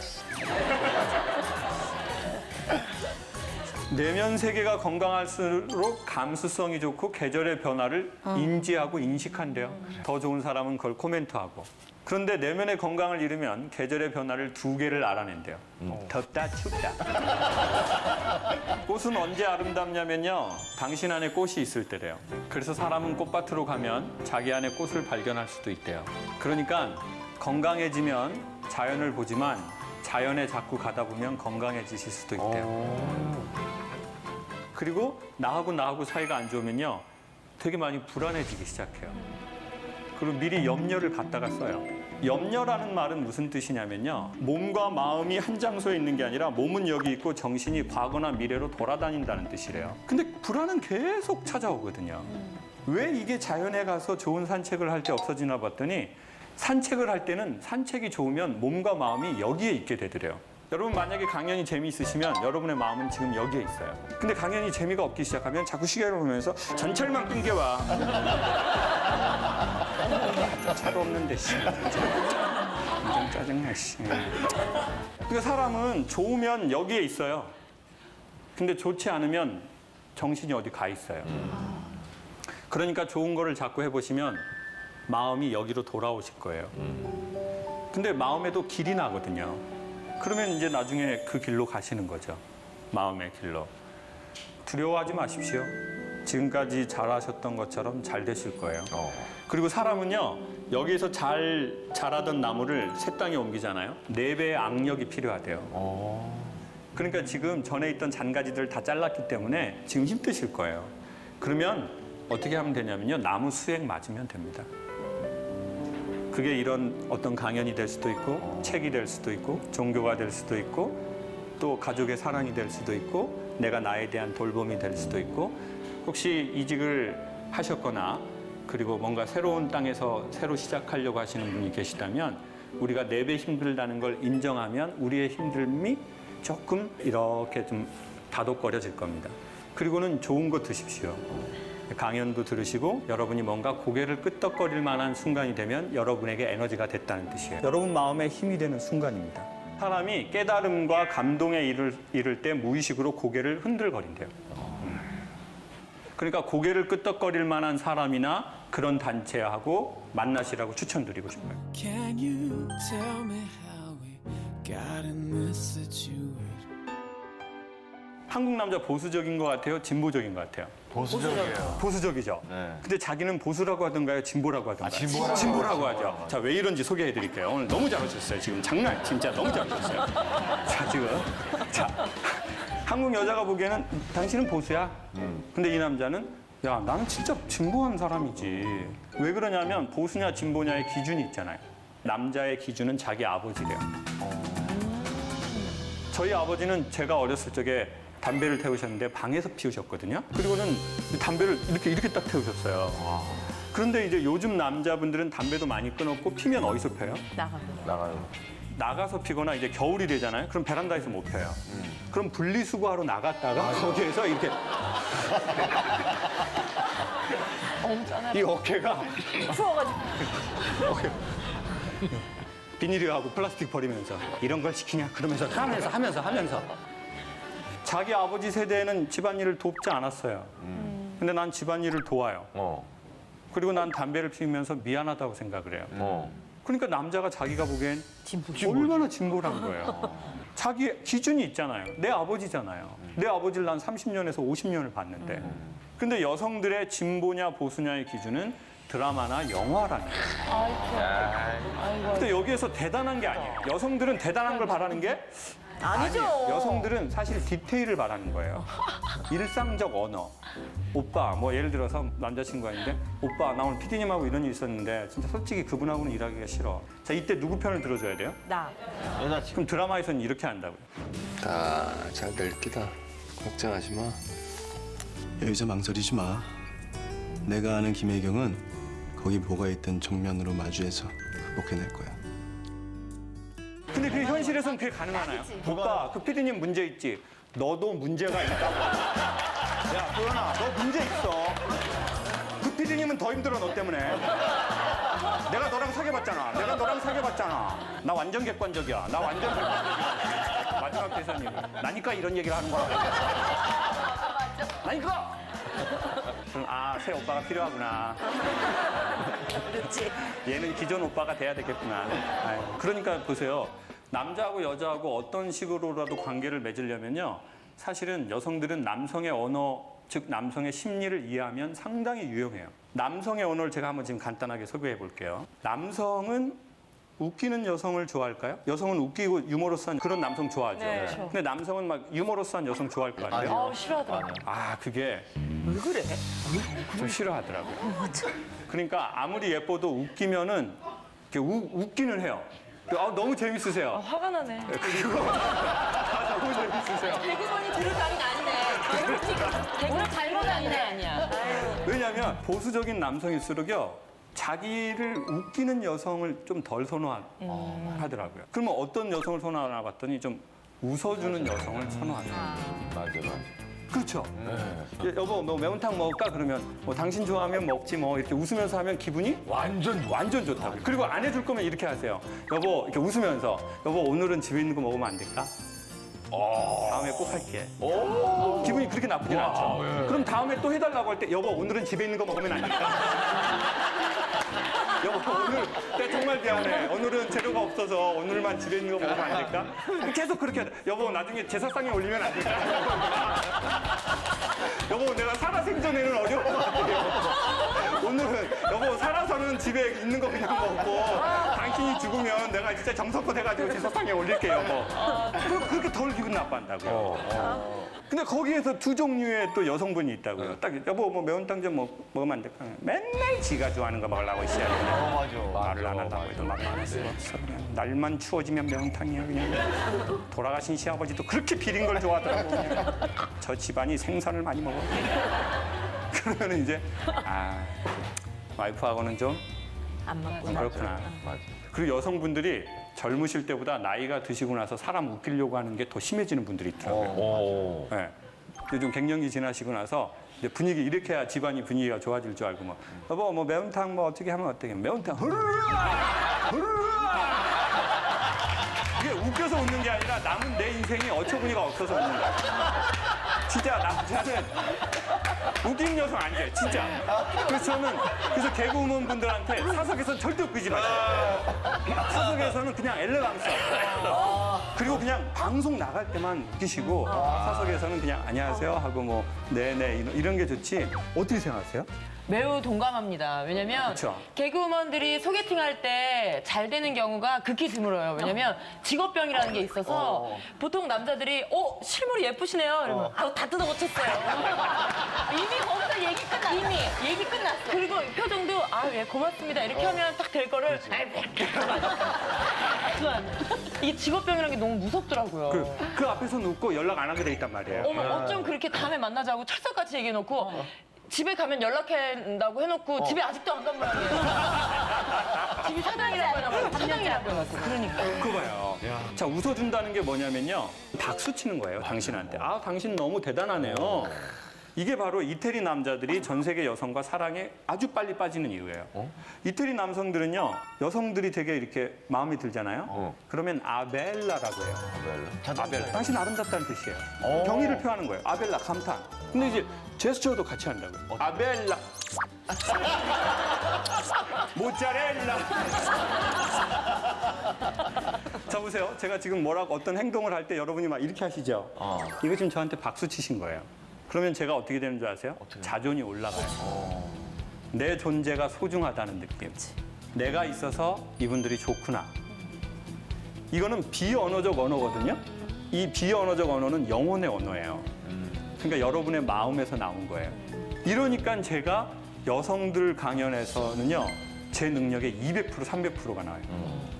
내면 세계가 건강할수록 감수성이 좋고 계절의 변화를 인지하고 인식한대요. 더 좋은 사람은 그걸 코멘트하고. 그런데 내면의 건강을 잃으면 계절의 변화를 2개를 알아낸대요. 덥다, 춥다. 꽃은 언제 아름답냐면요. 당신 안에 꽃이 있을 때래요. 그래서 사람은 꽃밭으로 가면 자기 안에 꽃을 발견할 수도 있대요. 그러니까 건강해지면 자연을 보지만 자연에 자꾸 가다 보면 건강해지실 수도 있대요. 그리고 나하고 사이가 안 좋으면요. 되게 많이 불안해지기 시작해요. 그리고 미리 염려를 갖다가 써요. 염려라는 말은 무슨 뜻이냐면요. 몸과 마음이 한 장소에 있는 게 아니라 몸은 여기 있고 정신이 과거나 미래로 돌아다닌다는 뜻이래요. 근데 불안은 계속 찾아오거든요. 왜 이게 자연에 가서 좋은 산책을 할 때 없어지나 봤더니 산책을 할 때는 산책이 좋으면 몸과 마음이 여기에 있게 되더래요. 여러분 만약에 강연이 재미있으시면 여러분의 마음은 지금 여기에 있어요. 근데 강연이 재미가 없기 시작하면 자꾸 시계를 보면서 전철만 끊겨와. 차도 없는데 씨. 완전 짜증나 씨. 그러니까 사람은 좋으면 여기에 있어요. 근데 좋지 않으면 정신이 어디 가 있어요. 그러니까 좋은 거를 자꾸 해보시면 마음이 여기로 돌아오실 거예요. 근데 마음에도 길이 나거든요. 그러면 이제 나중에 그 길로 가시는 거죠. 마음의 길로. 두려워하지 마십시오. 지금까지 잘하셨던 것처럼 잘 되실 거예요. 그리고 사람은요, 여기에서 잘 자라던 나무를 새 땅에 옮기잖아요. 4배의 악력이 필요하대요. 그러니까 지금 전에 있던 잔가지들을 다 잘랐기 때문에 지금 힘드실 거예요. 그러면 어떻게 하면 되냐면요. 나무 수액 맞으면 됩니다. 그게 이런 어떤 강연이 될 수도 있고 책이 될 수도 있고 종교가 될 수도 있고 또 가족의 사랑이 될 수도 있고 내가 나에 대한 돌봄이 될 수도 있고 혹시 이직을 하셨거나 그리고 뭔가 새로운 땅에서 새로 시작하려고 하시는 분이 계시다면 우리가 4배 힘들다는 걸 인정하면 우리의 힘듦이 조금 이렇게 좀 다독거려질 겁니다. 그리고는 좋은 거 드십시오. 강연도 들으시고 여러분이 뭔가 고개를 끄덕거릴 만한 순간이 되면 여러분에게 에너지가 됐다는 뜻이에요. 여러분 마음에 힘이 되는 순간입니다. 사람이 깨달음과 감동에 이를 때 무의식으로 고개를 흔들거린대요. 그러니까 고개를 끄덕거릴 만한 사람이나 그런 단체하고 만나시라고 추천드리고 싶어요. Can you tell me how we got in this situation? 한국 남자 보수적인 것 같아요? 진보적인 것 같아요? 보수적이에요. 보수적이죠. 네. 근데 자기는 보수라고 하던가요? 진보라고 하던가요? 진보라고 하죠. 자, 왜 이런지 소개해 드릴게요. 오늘 너무 잘하셨어요. 지금 장난 진짜 너무 잘하셨어요. 자, 지금 자 한국 여자가 보기에는 당신은 보수야. 근데 이 남자는 야, 나는 진짜 진보한 사람이지. 왜 그러냐면 보수냐 진보냐의 기준이 있잖아요. 남자의 기준은 자기 아버지래요. 저희 아버지는 제가 어렸을 적에 담배를 태우셨는데 방에서 피우셨거든요. 그리고는 담배를 이렇게 딱 태우셨어요. 그런데 이제 요즘 남자분들은 담배도 많이 끊었고 피면 어디서 펴요? 나가요. 나가서 피거나 이제 겨울이 되잖아요. 그럼 베란다에서 못 펴요. 그럼 분리수거하러 나갔다가 거기에서 이렇게 이 어깨가 추워가지고. 비닐하고 플라스틱 버리면서 이런 걸 시키냐 그러면서 하면서 자기 아버지 세대에는 집안일을 돕지 않았어요. 근데 난 집안일을 도와요. 그리고 난 담배를 피우면서 미안하다고 생각을 해요. 그러니까 남자가 자기가 보기엔 얼마나 진보란 거예요. 자기 기준이 있잖아요. 내 아버지잖아요. 내 아버지를 난 30년에서 50년을 봤는데. 근데 여성들의 진보냐 보수냐의 기준은 드라마나 영화라는 거예요. 근데 여기에서 대단한 게 아니에요. 여성들은 대단한 걸 바라는 게 아니죠. 아니에요. 여성들은 사실 디테일을 바라는 거예요. 일상적 언어. 오빠, 뭐 예를 들어서 남자친구가 있는데 오빠, 나 오늘 PD님하고 이런 일 있었는데 진짜 솔직히 그분하고는 일하기가 싫어. 자, 이때 누구 편을 들어줘야 돼요? 나. 여자친구. 그럼 드라마에서는 이렇게 한다고요. 다 잘 될 기다. 걱정하지 마. 여기서 망설이지 마. 내가 아는 김혜경은 거기 뭐가 있든 정면으로 마주해서 극복해낼 거야. 근데 그 현실에서는 그게 가능하나요? 오빠, 그 피디님 문제 있지? 너도 문제가 있다고. 야, 도연아, 너 문제 있어. 그 피디님은 더 힘들어, 너 때문에. 내가 너랑 사귀어봤잖아. 나 완전 객관적이야. 마지막 대사님. 나니까 이런 얘기를 하는 거야. 나니까! 그럼, 새 오빠가 필요하구나. 그렇지. 얘는 기존 오빠가 돼야 되겠구나. 아유, 그러니까 보세요. 남자하고 여자하고 어떤 식으로라도 관계를 맺으려면요. 사실은 여성들은 남성의 언어, 즉 남성의 심리를 이해하면 상당히 유용해요. 남성의 언어를 제가 한번 지금 간단하게 소개해 볼게요. 남성은 웃기는 여성을 좋아할까요? 여성은 웃기고 유머러스한 그런 남성 좋아하죠. 네. 그렇죠. 근데 남성은 막 유머러스한 여성 좋아할 거 아니에요? 싫어하더라고. 그게 왜 그래? 좀 싫어하더라고요. 그러니까 아무리 예뻐도 웃기면은 이렇게 웃기는 해요. 너무 재밌으세요. 화가 나네. 그리고 너무 재밌으세요. 개그맨이 들을 당이 아니네. 개그맨 잘못 아니야. 왜냐하면 보수적인 남성일수록요. 자기를 웃기는 여성을 좀 덜 선호하더라고요. 그러면 어떤 여성을 선호하나 봤더니 좀 웃어주는 여성을 선호하더라고요. 맞아. 그렇죠. 여보, 뭐 매운탕 먹을까? 그러면 뭐 당신 좋아하면 먹지 뭐 이렇게 웃으면서 하면 기분이 완전 좋다고. 그리고 안 해줄 거면 이렇게 하세요. 여보, 이렇게 웃으면서 여보 오늘은 집에 있는 거 먹으면 안 될까? 다음에 꼭 할게. 기분이 그렇게 나쁘진 않죠. 그럼 다음에 또 해달라고 할 때 여보 오늘은 집에 있는 거 먹으면 안 될까? 여보 오늘 내 정말 미안해. 오늘은 재료가 없어서 오늘만 집에 있는 거 먹으면 안 될까? 계속 그렇게 하다. 여보 나중에 제사상에 올리면 안 될까? 여보 내가 살아 생전에는 어려운 것 같아요. 오늘은 여보 살아서는 집에 있는 거 그냥 먹고 당신이 죽으면 내가 진짜 정성껏 해가지고 제사상에 올릴게요. 여보. 그렇게 덜 기분 나빠한다고요. 근데 거기에서 두 종류의 또 여성분이 있다고요. 딱 여보 뭐 매운탕 좀 먹으면 안 될까? 맨날 지가 좋아하는 거 먹으려고 있어야 돼. 맞아. 말을 안 하려고 해도 막 안 할 수가 없어. 그냥 날만 추워지면 매운탕이야 그냥. 돌아가신 시아버지도 그렇게 비린 걸 좋아하더라고. 그냥. 저 집안이 생선을 많이 먹어. 그러면 이제 와이프하고는 좀 안 맞고. 그렇구나. 그리고 여성분들이 젊으실 때보다 나이가 드시고 나서 사람 웃기려고 하는 게 더 심해지는 분들이 있더라고요. 네. 요즘 갱년기 지나시고 나서 이제 분위기 이렇게 해야 집안이 분위기가 좋아질 줄 알고 뭐 여보 뭐 매운탕 뭐 어떻게 하면 어떻게 매운탕 흐르르 이게 웃겨서 웃는 게 아니라 남은 내 인생이 어처구니가 없어서 웃는 거야. 진짜 남자는 웃긴 여성 안 돼, 진짜. 그래서 개그우먼 분들한테 사석에서는 절대 웃기지 마세요. 사석에서는 그냥 엘레강스. 그리고 그냥 방송 나갈 때만 웃기시고 사석에서는 그냥 안녕하세요 하고 뭐 네네 이런 게 좋지. 어떻게 생각하세요? 매우 동감합니다. 왜냐면 그쵸. 개그우먼들이 소개팅할 때 잘 되는 경우가 극히 드물어요. 왜냐면 직업병이라는 게 있어서 보통 남자들이 실물이 예쁘시네요. 이러면 다 뜯어 고쳤어요. 이미 거기서 얘기 끝났어. 이미 얘기 끝났어. 그리고 표정도 예 고맙습니다. 이렇게 하면 딱 될 거를 이게 직업병이라는 게 너무 무섭더라고요. 그 앞에서 웃고 연락 안 하게 돼 있단 말이에요. 어쩜 그렇게 다음에 만나자고 철석같이 얘기해놓고 집에 가면 연락한다고 해놓고 집에 아직도 안 간 모양이에요. 집이 사당이라고 해놓고 사당이라고 해놓고 그러니까. 그거 봐요. 자, 웃어준다는 게 뭐냐면요. 박수 치는 거예요, 당신한테. 당신 너무 대단하네요. 이게 바로 이태리 남자들이 전 세계 여성과 사랑에 아주 빨리 빠지는 이유예요. 이태리 남성들은요, 여성들이 되게 이렇게 마음에 들잖아요. 그러면 아벨라라고 해요. 아벨라. 당신 아름답다는 뜻이에요. 경의를 표하는 거예요. 아벨라, 감탄. 근데 이제 제스처도 같이 한다고요. 아벨라. 모짜렐라. 자, 보세요. 제가 지금 어떤 행동을 할 때 여러분이 막 이렇게 하시죠? 이거 지금 저한테 박수 치신 거예요. 그러면 제가 어떻게 되는 줄 아세요? 자존이 올라가요. 내 존재가 소중하다는 느낌. 내가 있어서 이분들이 좋구나. 이거는 비언어적 언어거든요. 이 비언어적 언어는 영혼의 언어예요. 그러니까 여러분의 마음에서 나온 거예요. 이러니까 제가 여성들 강연에서는요. 제 능력의 200%, 300%가 나와요.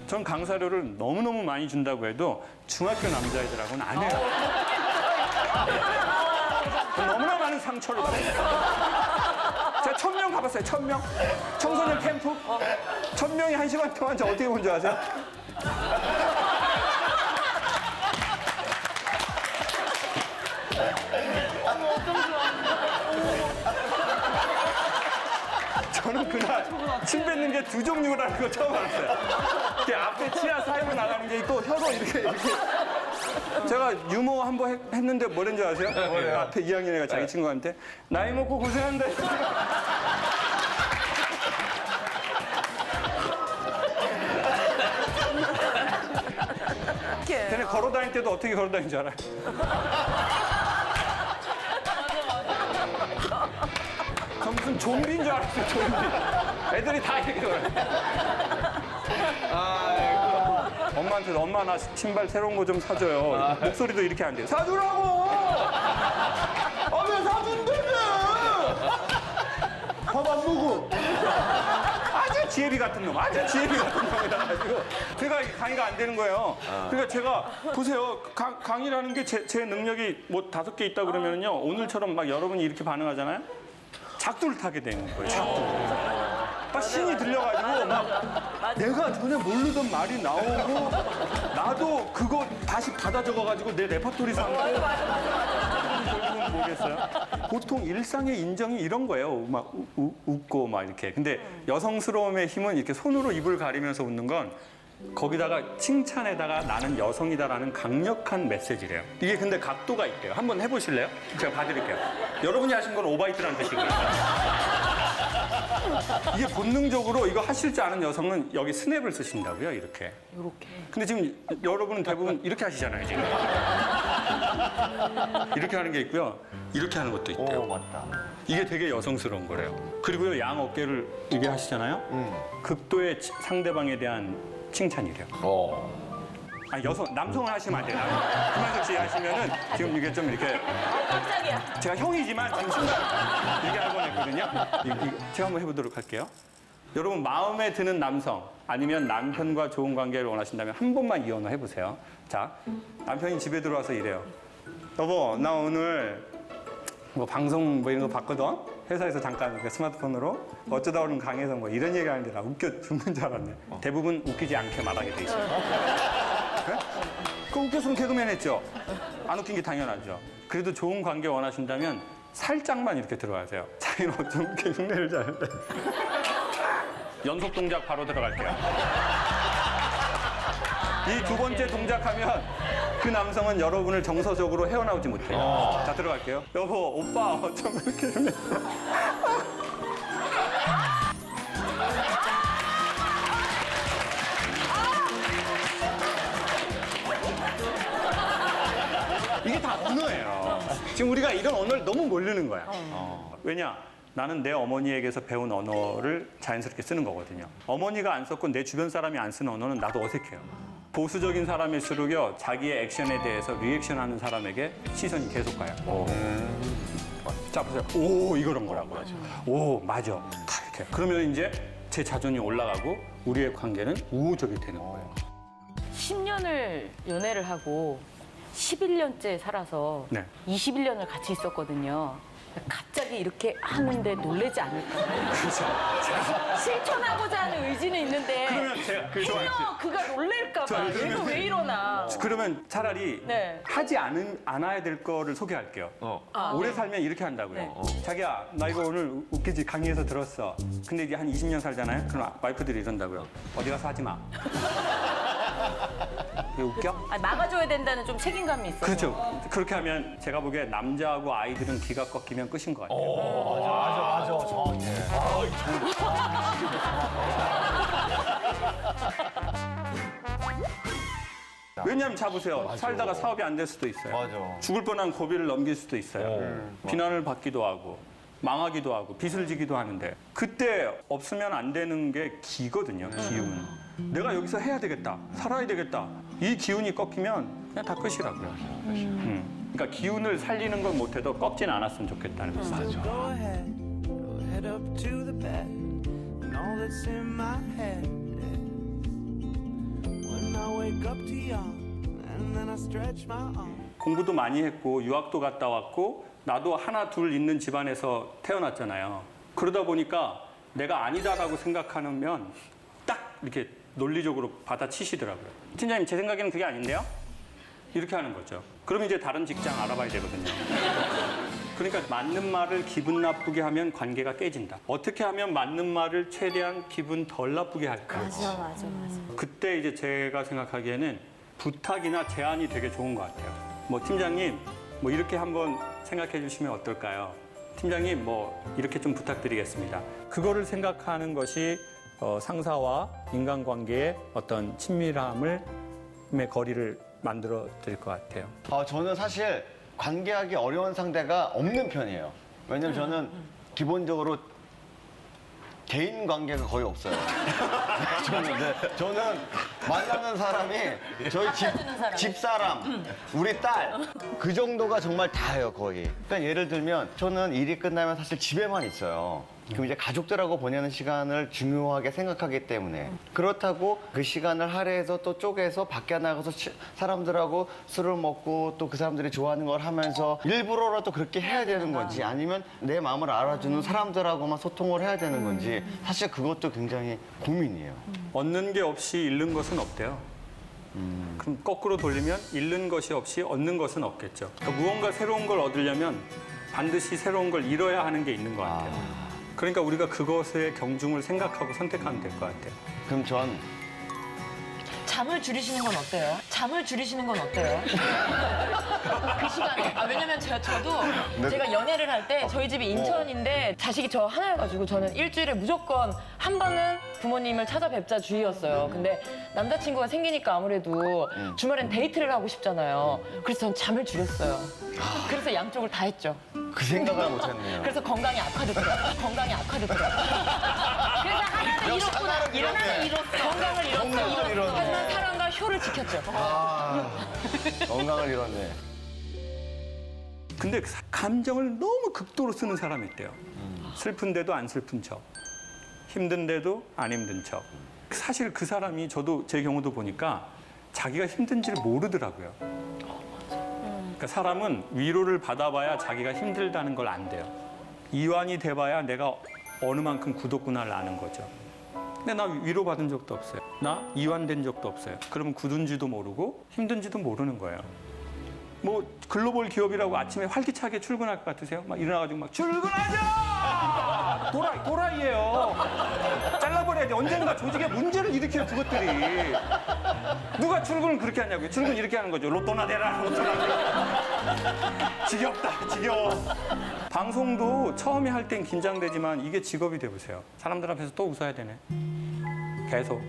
전 강사료를 너무너무 많이 준다고 해도 중학교 남자애들하고는 안 해요. 많은 상처를 받았어요. 제가 1000명 가봤어요. 1000명. 청소년 캠프. 1000명이 1시간 동안 저 어떻게 본 줄 아세요? 저는 그날 침 뱉는 게 두 종류라는 거 처음 알았어요. 이렇게 앞에 치아 사이로 나가는 게 있고 혀로 이렇게. 제가 유머 한 번 했는데 뭐랬는 줄 아세요? 앞에 2학년 애가 자기 친구한테 나이 먹고 고생한다. 걔네 걸어 다닐 때도 어떻게 걸어 다니는 줄 알아요? 저 무슨 좀비인 줄 알았어요, 좀비. 애들이 다 이렇게 걸어요. 엄마한테 엄마 나 신발 새로운 거 좀 사줘요. 목소리도 이렇게 안 돼요. 사주라고! 왜 사준다며! 밥 안 먹어. 아주 지혜비 같은 놈, 아주 지혜비 같은 놈이라 가지고 제가 강의가 안 되는 거예요. 그러니까 제가 보세요, 강의라는 게 제 능력이 뭐 5개 있다 그러면요 오늘처럼 막 여러분이 이렇게 반응하잖아요. 작두를 타게 되는 거예요. 작두. 막 신이 들려가지고 막 내가 전에 모르던 말이 나오고 나도 그거 다시 받아 적어가지고 내 레퍼토리 삼고. 결국은 뭐겠어요? 보통 일상의 인정이 이런 거예요. 막 웃고 막 이렇게. 근데 여성스러움의 힘은 이렇게 손으로 입을 가리면서 웃는 건 거기다가 칭찬에다가 나는 여성이다라는 강력한 메시지래요. 이게 근데 각도가 있대요. 한번 해보실래요? 제가 봐드릴게요. 여러분이 하신 건 오바이트라는 뜻이고요. 이게 본능적으로 이거 하실 줄 아는 여성은 여기 스냅을 쓰신다고요, 이렇게. 요렇게. 근데 지금 여러분은 대부분 이렇게 하시잖아요, 지금. 이렇게 하는 게 있고요. 이렇게 하는 것도 있대요. 맞다. 이게 되게 여성스러운 거래요. 그리고요, 양 어깨를 이게 하시잖아요. 극도의 상대방에 대한 칭찬이래요. 아니, 남성을 하시면 안 돼요. 김한석 씨 하시면은 지금 이게 좀 이렇게. 깜짝이야. 제가 형이지만 좀 순간 이렇게 할 뻔했거든요. 제가 한번 해보도록 할게요. 여러분 마음에 드는 남성 아니면 남편과 좋은 관계를 원하신다면 한 번만 이혼을 해보세요. 자, 남편이 집에 들어와서 이래요. 여보, 나 오늘 뭐 방송 뭐 이런 거 봤거든. 회사에서 잠깐 이렇게 스마트폰으로 어쩌다 오는 강에서 뭐 이런 얘기 하는데 나 웃겨 죽는 줄 알았네. 대부분 웃기지 않게 말하게 돼 있어요. 네? 그 웃겼으면 개그맨 했죠. 안 웃긴 게 당연하죠. 그래도 좋은 관계 원하신다면 살짝만 이렇게 들어가세요. 자기는 어쩜 이렇게 흉내를 잘하는데. 연속 동작 바로 들어갈게요. 이 두 번째 동작하면 그 남성은 여러분을 정서적으로 헤어나오지 못해요. 자, 들어갈게요. 여보, 오빠 어쩜 그렇게 흉내. 이게 다 언어예요. 지금 우리가 이런 언어를 너무 모르는 거야. 왜냐? 나는 내 어머니에게서 배운 언어를 자연스럽게 쓰는 거거든요. 어머니가 안 썼고 내 주변 사람이 안 쓰는 언어는 나도 어색해요. 보수적인 사람일수록요, 자기의 액션에 대해서 리액션하는 사람에게 시선이 계속 가요. 자, 보세요. 오, 이런 거라고요. 오, 맞아. 다 이렇게. 그러면 이제 제 자존이 올라가고 우리의 관계는 우호적이 되는 거예요. 10년을 연애를 하고 11년째 살아서 네. 21년을 같이 있었거든요. 갑자기 이렇게 하는데 놀라지 않을까? 그렇죠. 실천하고자 하는 의지는 있는데 그러면 제가 해요 그가 놀랄까 봐. 얘가 왜 이러나. 그러면 차라리 네. 하지 않아야 될 거를 소개할게요. 오래 살면 이렇게 한다고요. 자기야, 나 이거 오늘 웃기지? 강의에서 들었어. 근데 이제 한 20년 살잖아요? 그럼 와이프들이 이런다고요. 어디 가서 하지 마. 이게 웃겨? 아, 막아줘야 된다는 좀 책임감이 있어요. 그렇죠. 그렇게 하면 제가 보기에 남자하고 아이들은 기가 꺾이면 끝인 것 같아요. 맞아. 정확해. 왜냐하면 자보세요. 살다가 사업이 안 될 수도 있어요. 맞아. 죽을 뻔한 고비를 넘길 수도 있어요. 비난을 받기도 하고 망하기도 하고 빚을 지기도 하는데 그때 없으면 안 되는 게 기거든요. 기운. 내가 여기서 해야 되겠다. 살아야 되겠다. 이 기운이 꺾이면 그냥 다 끝이라고요. 그러니까 기운을 살리는 건 못해도 꺾진 않았으면 좋겠다는 뜻이죠. Go ahead, go head up to the bed, and all that's in my head. When I wake up to yawn, and then I stretch my arm. 공부도 많이 했고 유학도 갔다 왔고 나도 하나 둘 있는 집안에서 태어났잖아요. 그러다 보니까 내가 아니다라고 생각하면 딱 이렇게 논리적으로 받아치시더라고요. 팀장님 제 생각에는 그게 아닌데요? 이렇게 하는 거죠. 그럼 이제 다른 직장 알아봐야 되거든요. 그러니까 맞는 말을 기분 나쁘게 하면 관계가 깨진다. 어떻게 하면 맞는 말을 최대한 기분 덜 나쁘게 할까? 맞아. 그때 이제 제가 생각하기에는 부탁이나 제안이 되게 좋은 것 같아요. 뭐 팀장님, 뭐 이렇게 한번 생각해 주시면 어떨까요? 팀장님, 뭐 이렇게 좀 부탁드리겠습니다. 그거를 생각하는 것이 상사와 인간관계의 어떤 친밀함의 거리를 만들어 드릴 것 같아요. 저는 사실 관계하기 어려운 상대가 없는 편이에요. 왜냐면 저는 기본적으로 개인 관계가 거의 없어요. 저는 만나는 사람이 저희 집사람, 우리 딸, 그 정도가 정말 다예요, 거의. 그러니까 예를 들면 저는 일이 끝나면 사실 집에만 있어요. 그럼 이제 가족들하고 보내는 시간을 중요하게 생각하기 때문에 그렇다고 그 시간을 할애해서 또 쪼개서 밖에 나가서 사람들하고 술을 먹고 또 그 사람들이 좋아하는 걸 하면서 일부러라도 그렇게 해야 되는 건지 아니면 내 마음을 알아주는 사람들하고만 소통을 해야 되는 건지 사실 그것도 굉장히 고민이에요. 얻는 게 없이 잃는 것은 없대요. 그럼 거꾸로 돌리면 잃는 것이 없이 얻는 것은 없겠죠. 그러니까 무언가 새로운 걸 얻으려면 반드시 새로운 걸 잃어야 하는 게 있는 것 같아요. 그러니까 우리가 그것의 경중을 생각하고 선택하면 될 것 같아요. 그럼 전 잠을 줄이시는 건 어때요? 잠을 줄이시는 건 어때요? 그 시간에. 왜냐면 저도 제가 연애를 할 때 저희 집이 인천인데 자식이 저 하나여가지고 저는 일주일에 무조건 한 번은 부모님을 찾아뵙자 주의였어요. 근데 남자친구가 생기니까 아무래도 주말엔 데이트를 하고 싶잖아요. 그래서 전 잠을 줄였어요. 그래서 양쪽을 다 했죠. 그 생각을 못했네요. 그래서 건강이 악화됐더라고요. 그래서 하나는 잃었구나. 하나는 잃었어. 건강을 잃었어. 하지만 사랑과 효를 지켰죠. 건강을 잃었네. 근데 감정을 너무 극도로 쓰는 사람이 있대요. 슬픈데도 안 슬픈 척, 힘든데도 안 힘든 척. 사실 그 사람이 저도 제 경우도 보니까 자기가 힘든지를 모르더라고요. 그러니까 사람은 위로를 받아봐야 자기가 힘들다는 걸 안대요. 이완이 돼봐야 내가 어느 만큼 굳었구나를 아는 거죠. 근데 나 위로받은 적도 없어요. 나 이완된 적도 없어요. 그러면 굳은지도 모르고 힘든지도 모르는 거예요. 뭐 글로벌 기업이라고 아침에 활기차게 출근할 것 같으세요? 막 일어나가지고 막 출근하자! 도라이예요. 잘라버려야지. 언젠가 조직에 문제를 일으켜요, 그것들이. 누가 출근을 그렇게 하냐고요. 출근 이렇게 하는 거죠. 로또나 대라, 로또나 대라. 지겨워. 방송도 처음에 할 땐 긴장되지만 이게 직업이 돼보세요. 사람들 앞에서 또 웃어야 되네. 계속.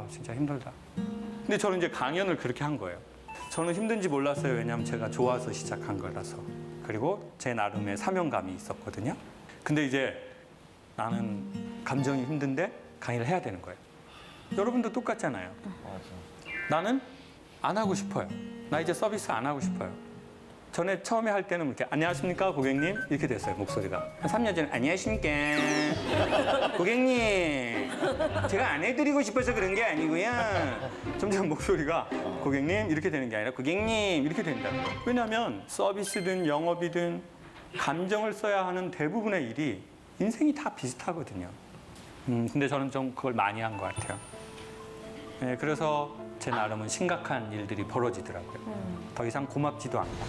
진짜 힘들다. 근데 저는 이제 강연을 그렇게 한 거예요. 저는 힘든지 몰랐어요. 왜냐하면 제가 좋아서 시작한 거라서. 그리고 제 나름의 사명감이 있었거든요. 근데 이제 나는 감정이 힘든데 강의를 해야 되는 거예요. 여러분도 똑같잖아요. 나는 안 하고 싶어요. 나 이제 서비스 안 하고 싶어요. 전에 처음에 할 때는 이렇게 안녕하십니까 고객님 이렇게 됐어요 목소리가. 한 3년 전에 안녕하십니까 고객님 제가 안 해드리고 싶어서 그런 게 아니고요. 점점 목소리가 고객님 이렇게 되는 게 아니라 고객님 이렇게 된다고요. 왜냐하면 서비스든 영업이든 감정을 써야 하는 대부분의 일이 인생이 다 비슷하거든요. 근데 저는 좀 그걸 많이 한 것 같아요. 네, 그래서 제 나름은 심각한 일들이 벌어지더라고요. 더 이상 고맙지도 않고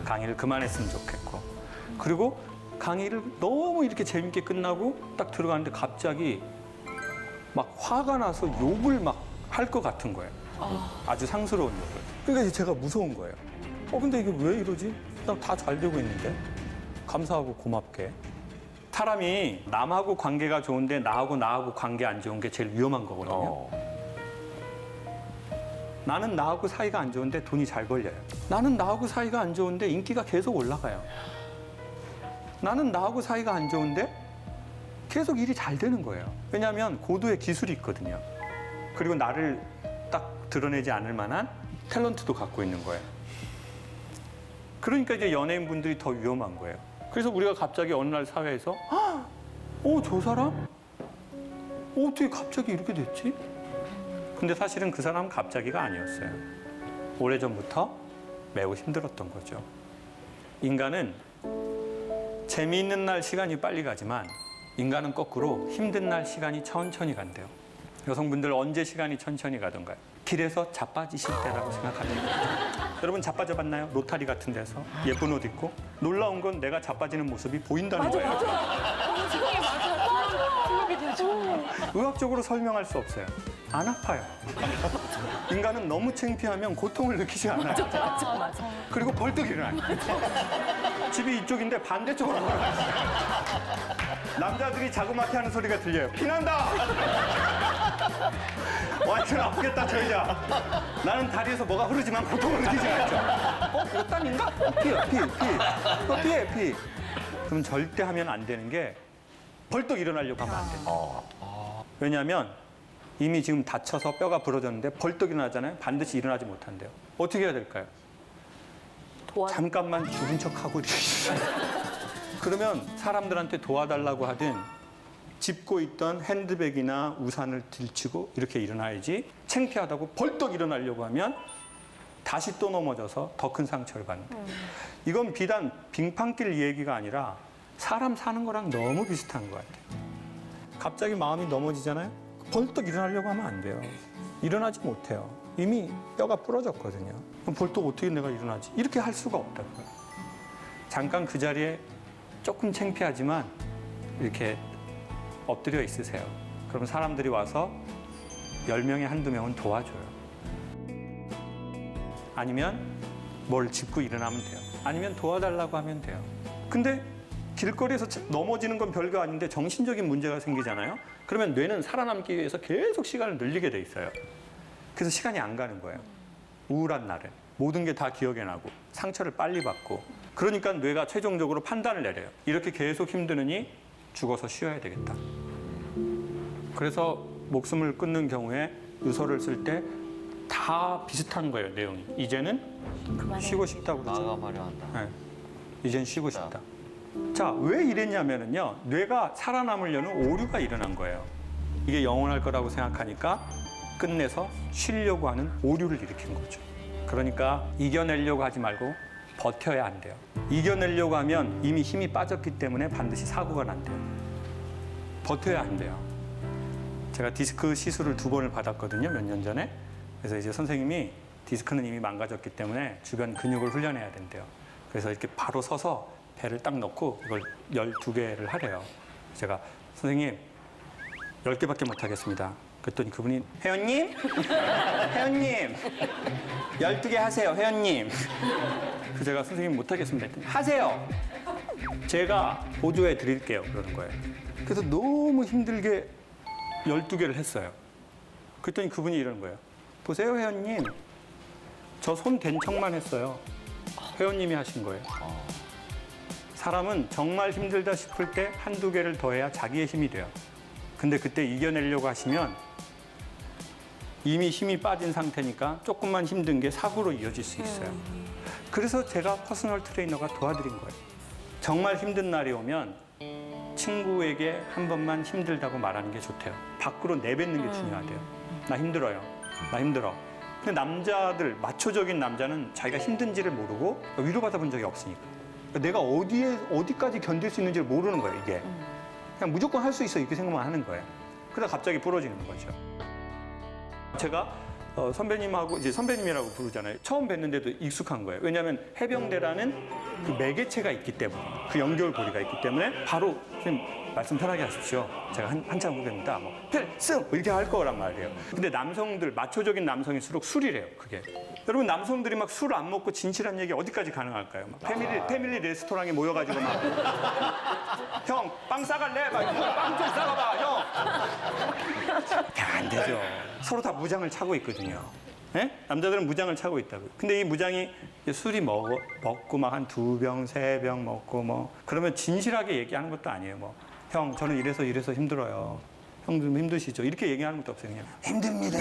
강의를 그만했으면 좋겠고 그리고 강의를 너무 이렇게 재밌게 끝나고 딱 들어가는데 갑자기 막 화가 나서 욕을 막 할 것 같은 거예요. 아주 상스러운 욕을. 그러니까 제가 무서운 거예요. 근데 이게 왜 이러지? 나 다 잘 되고 있는데 감사하고 고맙게. 사람이 남하고 관계가 좋은데 나하고 관계 안 좋은 게 제일 위험한 거거든요. 나는 나하고 사이가 안 좋은데 돈이 잘 벌려요. 나는 나하고 사이가 안 좋은데 인기가 계속 올라가요. 나는 나하고 사이가 안 좋은데 계속 일이 잘 되는 거예요. 왜냐하면 고도의 기술이 있거든요. 그리고 나를 딱 드러내지 않을 만한 탤런트도 갖고 있는 거예요. 그러니까 이제 연예인분들이 더 위험한 거예요. 그래서 우리가 갑자기 어느 날 사회에서 저 사람? 어떻게 갑자기 이렇게 됐지? 근데 사실은 그 사람은 갑자기가 아니었어요. 오래전부터 매우 힘들었던 거죠. 인간은 재미있는 날 시간이 빨리 가지만 인간은 거꾸로 힘든 날 시간이 천천히 간대요. 여성분들 언제 시간이 천천히 가던가요? 길에서 자빠지실 때라고 생각하면 돼요. 여러분 자빠져봤나요? 로타리 같은 데서 예쁜 옷 입고 놀라운 건 내가 자빠지는 모습이 보인다는 거예요. 세상에 맞아. 그렇게 되죠. 의학적으로 설명할 수 없어요. 안 아파요. 인간은 너무 창피하면 고통을 느끼지 않아요. 그리고 벌떡 일어나요. 집이 이쪽인데 반대쪽으로 돌아가요. 남자들이 자그마치 하는 소리가 들려요. 피난다! 완전 아프겠다, 저 여자. 나는 다리에서 뭐가 흐르지만 고통을 느끼지 않죠. 이거 땀인가? 피해. 그럼 절대 하면 안 되는 게 벌떡 일어나려고 하면 안 돼요. 왜냐하면 이미 지금 다쳐서 뼈가 부러졌는데 벌떡 일어나잖아요. 반드시 일어나지 못한대요. 어떻게 해야 될까요? 잠깐만 죽은 척하고 이렇게 그러면 사람들한테 도와달라고 하든 짚고 있던 핸드백이나 우산을 들치고 이렇게 일어나야지, 창피하다고 벌떡 일어나려고 하면 다시 또 넘어져서 더 큰 상처를 받는 거예요. 이건 비단 빙판길 얘기가 아니라 사람 사는 거랑 너무 비슷한 것 같아요. 갑자기 마음이 넘어지잖아요. 벌떡 일어나려고 하면 안 돼요. 일어나지 못해요. 이미 뼈가 부러졌거든요. 그럼 벌떡 어떻게 내가 일어나지? 이렇게 할 수가 없다고요. 잠깐 그 자리에 조금 창피하지만 이렇게 엎드려 있으세요. 그러면 사람들이 와서 10명에 한두 명은 도와줘요. 아니면 뭘 짚고 일어나면 돼요. 아니면 도와달라고 하면 돼요. 근데 길거리에서 넘어지는 건 별거 아닌데 정신적인 문제가 생기잖아요. 그러면 뇌는 살아남기 위해서 계속 시간을 늘리게 돼 있어요. 그래서 시간이 안 가는 거예요. 우울한 날은 모든 게 다 기억에 나고 상처를 빨리 받고, 그러니까 뇌가 최종적으로 판단을 내려요. 이렇게 계속 힘드느니 죽어서 쉬어야 되겠다. 그래서 목숨을 끊는 경우에 유서를 쓸 때 다 비슷한 거예요, 내용이. 이제는 쉬고 싶다고 그러죠. 나가버려 한다. 네. 이젠 쉬고 싶다. 자, 왜 이랬냐면은요, 뇌가 살아남으려는 오류가 일어난 거예요. 이게 영원할 거라고 생각하니까 끝내서 쉬려고 하는 오류를 일으킨 거죠. 그러니까 이겨내려고 하지 말고 버텨야 한대요. 이겨내려고 하면 이미 힘이 빠졌기 때문에 반드시 사고가 난대요. 버텨야 한대요. 제가 디스크 시술을 2번을 받았거든요, 몇 년 전에. 그래서 이제 선생님이 디스크는 이미 망가졌기 때문에 주변 근육을 훈련해야 된대요. 그래서 이렇게 바로 서서 배를 딱 넣고 이걸 12개를 하래요. 제가 선생님 10개밖에 못 하겠습니다. 그랬더니 그분이 회원님 12개 하세요, 회원님. 그래서 제가 선생님 못 하겠습니다 했더니 하세요. 제가 보조해 드릴게요, 그러는 거예요. 그래서 너무 힘들게 12개를 했어요. 그랬더니 그분이 이러는 거예요. 보세요, 회원님. 저 손 댄 척만 했어요. 회원님이 하신 거예요. 사람은 정말 힘들다 싶을 때 1-2개를 더해야 자기의 힘이 돼요. 근데 그때 이겨내려고 하시면 이미 힘이 빠진 상태니까 조금만 힘든 게 사고로 이어질 수 있어요. 그래서 제가 퍼스널 트레이너가 도와드린 거예요. 정말 힘든 날이 오면 친구에게 한 번만 힘들다고 말하는 게 좋대요. 밖으로 내뱉는 게 중요하대요. 나 힘들어요. 나 힘들어. 근데 남자들, 마초적인 남자는 자기가 힘든지를 모르고 위로받아 본 적이 없으니까. 내가 어디까지 견딜 수 있는지를 모르는 거예요, 이게. 그냥 무조건 할 수 있어, 이렇게 생각만 하는 거예요. 그러다 갑자기 부러지는 거죠. 제가 선배님하고 이제 선배님이라고 부르잖아요. 처음 뵀는데도 익숙한 거예요. 왜냐하면 해병대라는 그 매개체가 있기 때문에, 그 연결고리가 있기 때문에 바로 선생님 말씀 편하게 하십시오. 제가 한참 후배입니다. 뭐 필승 이렇게 할 거란 말이에요. 근데 남성들, 마초적인 남성일수록 술이래요, 그게. 여러분 남성들이 막 술 안 먹고 진실한 얘기 어디까지 가능할까요? 막 패밀리 레스토랑에 모여가지고 막 형 빵 싸갈래? 막 빵 좀 싸가봐, 형. 안 되죠. 서로 다 무장을 차고 있거든요. 네? 남자들은 무장을 차고 있다고요. 근데 이 무장이 술이 먹고 막 한 2병, 3병 먹고 뭐 그러면 진실하게 얘기하는 것도 아니에요. 뭐 형 저는 이래서 힘들어요. 형 좀 힘드시죠? 이렇게 얘기하는 것도 없어요. 그냥 힘듭니다.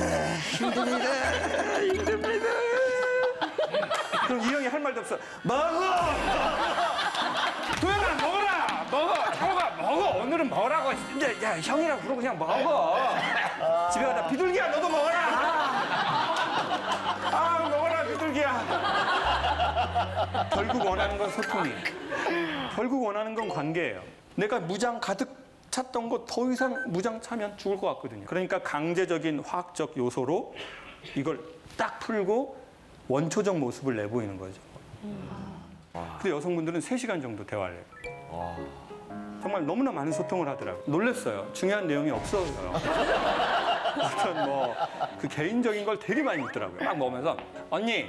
그럼 이 형이 할 말도 없어. 먹어! 도현아 먹어라! 먹어! 오늘은 뭐라고? 야 형이라고 부르고 그냥 먹어. 집에 가다 비둘기야 너도 먹어라. 아 먹어라 비둘기야. 결국 원하는 건 소통이에요. 결국 원하는 건 관계예요. 내가 무장 가득 찼던 거 더 이상 무장 차면 죽을 것 같거든요. 그러니까 강제적인 화학적 요소로 이걸 딱 풀고 원초적 모습을 내보이는 거죠. 근데 여성분들은 3시간 정도 대화를 해요. 정말 너무나 많은 소통을 하더라고요. 놀랐어요. 중요한 내용이 없어요. 어떤 뭐 그 개인적인 걸 되게 많이 묻더라고요. 막 먹으면서 언니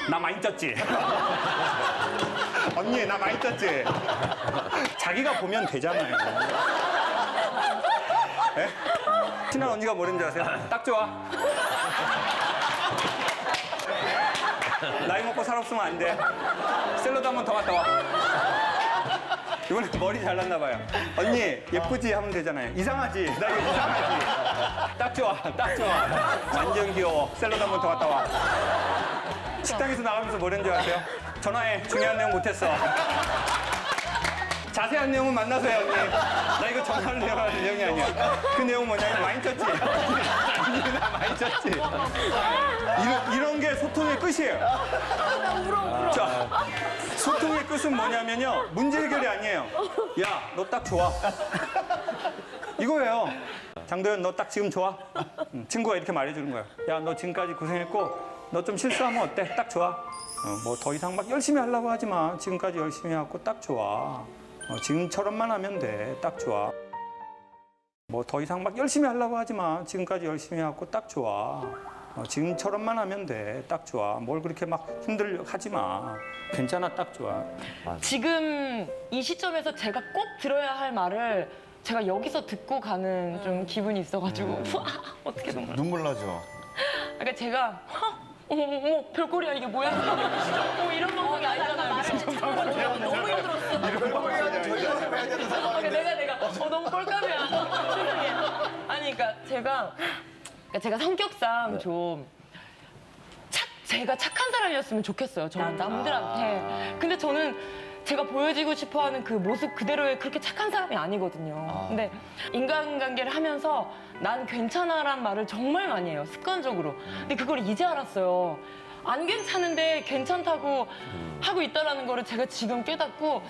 나 많이 쪘지? 언니 나 많이 쪘지? 자기가 보면 되잖아요. 네? 친한 언니가 뭐랬는지 아세요? 딱 좋아. 나이 먹고 살 없으면 안 돼. 샐러드 한 번 더 갔다 와. 이번에 머리 잘났나 봐요. 언니 예쁘지 하면 되잖아요. 이상하지? 나 이거 이상하지? 딱 좋아, 딱 좋아. 완전 귀여워. 샐러드 한 번 더 갔다 와. 식당에서 나가면서 뭐랬는지 아세요? 전화해. 중요한 내용 못했어. 자세한 내용은 만나서 해, 언니. 나 이거 전화를 내용하는 내용이 아니야. 그 내용 뭐냐면 많이 쪘지? 언니 나 많이 쪘지? 이런 게 소통의 끝이에요. 자, 소통의 끝은 뭐냐면요. 문제 해결이 아니에요. 야, 너 딱 좋아. 이거예요. 장도연, 너 딱 지금 좋아? 친구가 이렇게 말해주는 거야. 야, 너 지금까지 고생했고, 너 좀 실수하면 어때? 딱 좋아. 뭐 더 이상 막 열심히 하려고 하지 마. 지금까지 열심히 해갖고 딱 좋아. 지금처럼만 하면 돼. 딱 좋아. 뭐 더 이상 막 열심히 하려고 하지 마. 지금까지 열심히 해갖고 딱 좋아. 지금처럼만 하면 돼. 딱 좋아. 뭘 그렇게 막 힘들려 하지 마. 괜찮아. 딱 좋아. 지금 이 시점에서 제가 꼭 들어야 할 말을 제가 여기서 듣고 가는 좀 기분이 있어가지고 어떻게 눈물. 눈물 나죠. 그러니까 제가 어머 별꼴이야 이게 뭐야? 이런 방송이 아니잖아요. 너무 힘들었어. 내가 너무 꼴감이야. 세상에. 아니 그러니까 제가 성격상 좀 제가 착한 사람이었으면 좋겠어요. 저는 남들한테. 근데 저는 제가 보여지고 싶어하는 그 모습 그대로의 그렇게 착한 사람이 아니거든요. 근데 인간관계를 하면서 난 괜찮아란 말을 정말 많이 해요. 습관적으로. 근데 그걸 이제 알았어요. 안 괜찮은데 괜찮다고 하고 있다는 거를 제가 지금 깨닫고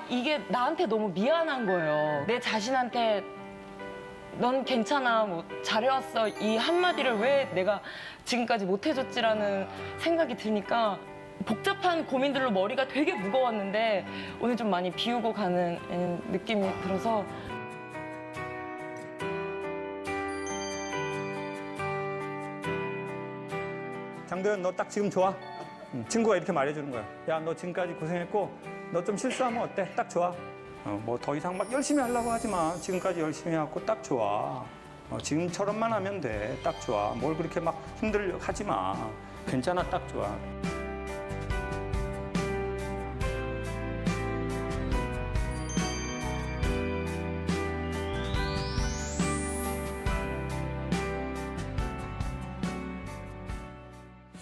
이게 나한테 너무 미안한 거예요. 내 자신한테 넌 괜찮아, 뭐 잘해왔어 이 한마디를 왜 내가 지금까지 못 해줬지라는 생각이 드니까 복잡한 고민들로 머리가 되게 무거웠는데 오늘 좀 많이 비우고 가는 느낌이 들어서 장도연, 너 딱 지금 좋아? 친구가 이렇게 말해주는 거야. 야, 너 지금까지 고생했고 너 좀 실수하면 어때? 딱 좋아. 뭐 더 이상 막 열심히 하려고 하지 마. 지금까지 열심히 해갖고 딱 좋아. 지금처럼만 하면 돼. 딱 좋아. 뭘 그렇게 막 힘들려 하지 마. 괜찮아. 딱 좋아.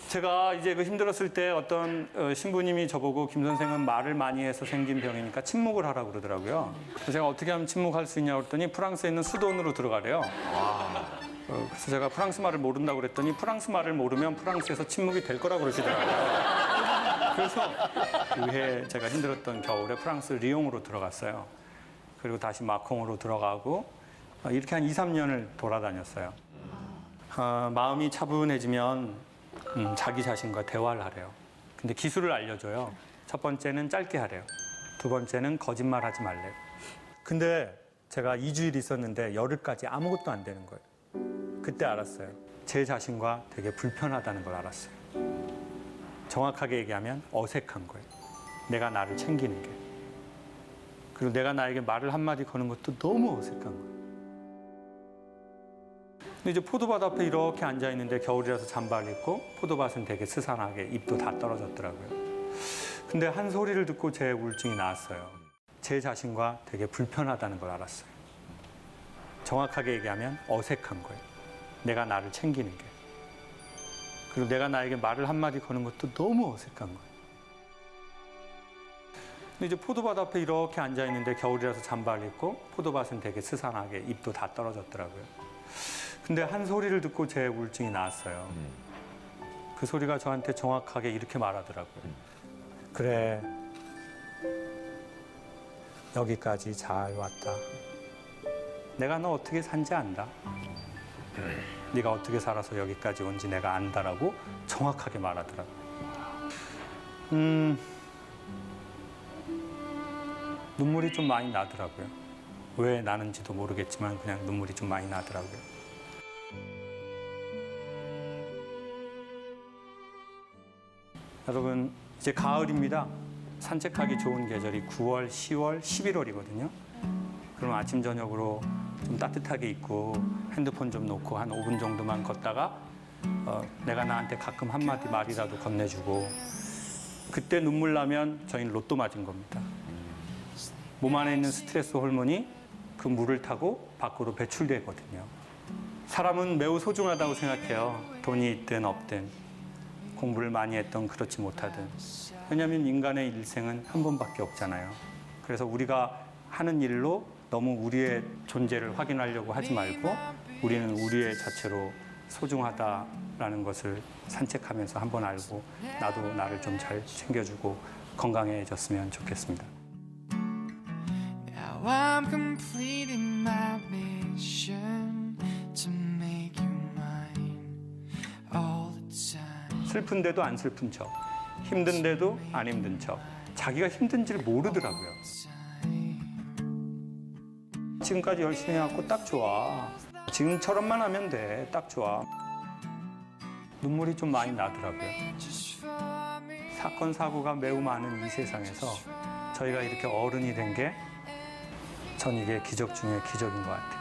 제가 이제 그 힘들었을 때 어떤 신부님이 저보고 김 선생은 말을 많이 해서 생긴 병이니까 침묵을 하라고 그러더라고요. 그래서 제가 어떻게 하면 침묵할 수 있냐고 그랬더니 프랑스에 있는 수도원으로 들어가래요. 그래서 제가 프랑스 말을 모른다고 그랬더니 프랑스 말을 모르면 프랑스에서 침묵이 될 거라고 그러시더라고요. 그래서 그해 제가 힘들었던 겨울에 프랑스 리옹으로 들어갔어요. 그리고 다시 마콩으로 들어가고 이렇게 한 2, 3년을 돌아다녔어요. 마음이 차분해지면 자기 자신과 대화를 하래요. 근데 기술을 알려줘요. 첫 번째는 짧게 하래요. 두 번째는 거짓말 하지 말래요. 근데 제가 2주일 있었는데 열흘까지 아무것도 안 되는 거예요. 그때 알았어요. 제 자신과 되게 불편하다는 걸 알았어요. 정확하게 얘기하면 어색한 거예요. 내가 나를 챙기는 게. 그리고 내가 나에게 말을 한마디 거는 것도 너무 어색한 거예요. 근데 이제 포도밭 앞에 이렇게 앉아 있는데 겨울이라서 잠바를 입고 포도밭은 되게 스산하게 잎도 다 떨어졌더라고요. 근데 한 소리를 듣고 제 우울증이 나왔어요. 제 자신과 되게 불편하다는 걸 알았어요. 정확하게 얘기하면 어색한 거예요. 내가 나를 챙기는 게. 그리고 내가 나에게 말을 한마디 거는 것도 너무 어색한 거예요. 근데 이제 포도밭 앞에 이렇게 앉아 있는데 겨울이라서 잠바를 입고 포도밭은 되게 스산하게 잎도 다 떨어졌더라고요. 근데 한 소리를 듣고 제 우울증이 나왔어요. 그 소리가 저한테 정확하게 이렇게 말하더라고요. 그래, 여기까지 잘 왔다. 내가 너 어떻게 산지 안다. 네가 어떻게 살아서 여기까지 온지 내가 안다라고 정확하게 말하더라고요. 눈물이 좀 많이 나더라고요. 왜 나는지도 모르겠지만 그냥 눈물이 좀 많이 나더라고요. 여러분, 이제 가을입니다. 산책하기 좋은 계절이 9월, 10월, 11월이거든요. 그럼 아침, 저녁으로 좀 따뜻하게 입고 핸드폰 좀 놓고 한 5분 정도만 걷다가 내가 나한테 가끔 한마디 말이라도 건네주고 그때 눈물 나면 저희는 로또 맞은 겁니다. 몸 안에 있는 스트레스 호르몬이 그 물을 타고 밖으로 배출되거든요. 사람은 매우 소중하다고 생각해요. 돈이 있든 없든 공부를 많이 했든 그렇지 못하든. 왜냐하면 인간의 일생은 한 번밖에 없잖아요. 그래서 우리가 하는 일로 너무 우리의 존재를 확인하려고 하지 말고 우리는 우리의 자체로 소중하다라는 것을 산책하면서 한번 알고 나도 나를 좀 잘 챙겨주고 건강해졌으면 좋겠습니다. Now I'm completing my mission to make you mine all the time. 슬픈데도 안 슬픈 척, 힘든데도 안 힘든 척, 자기가 힘든지를 모르더라고요. 지금까지 열심히 해갖고 딱 좋아. 지금처럼만 하면 돼. 딱 좋아. 눈물이 좀 많이 나더라고요. 사건, 사고가 매우 많은 이 세상에서 저희가 이렇게 어른이 된 게 전 이게 기적 중에 기적인 것 같아요.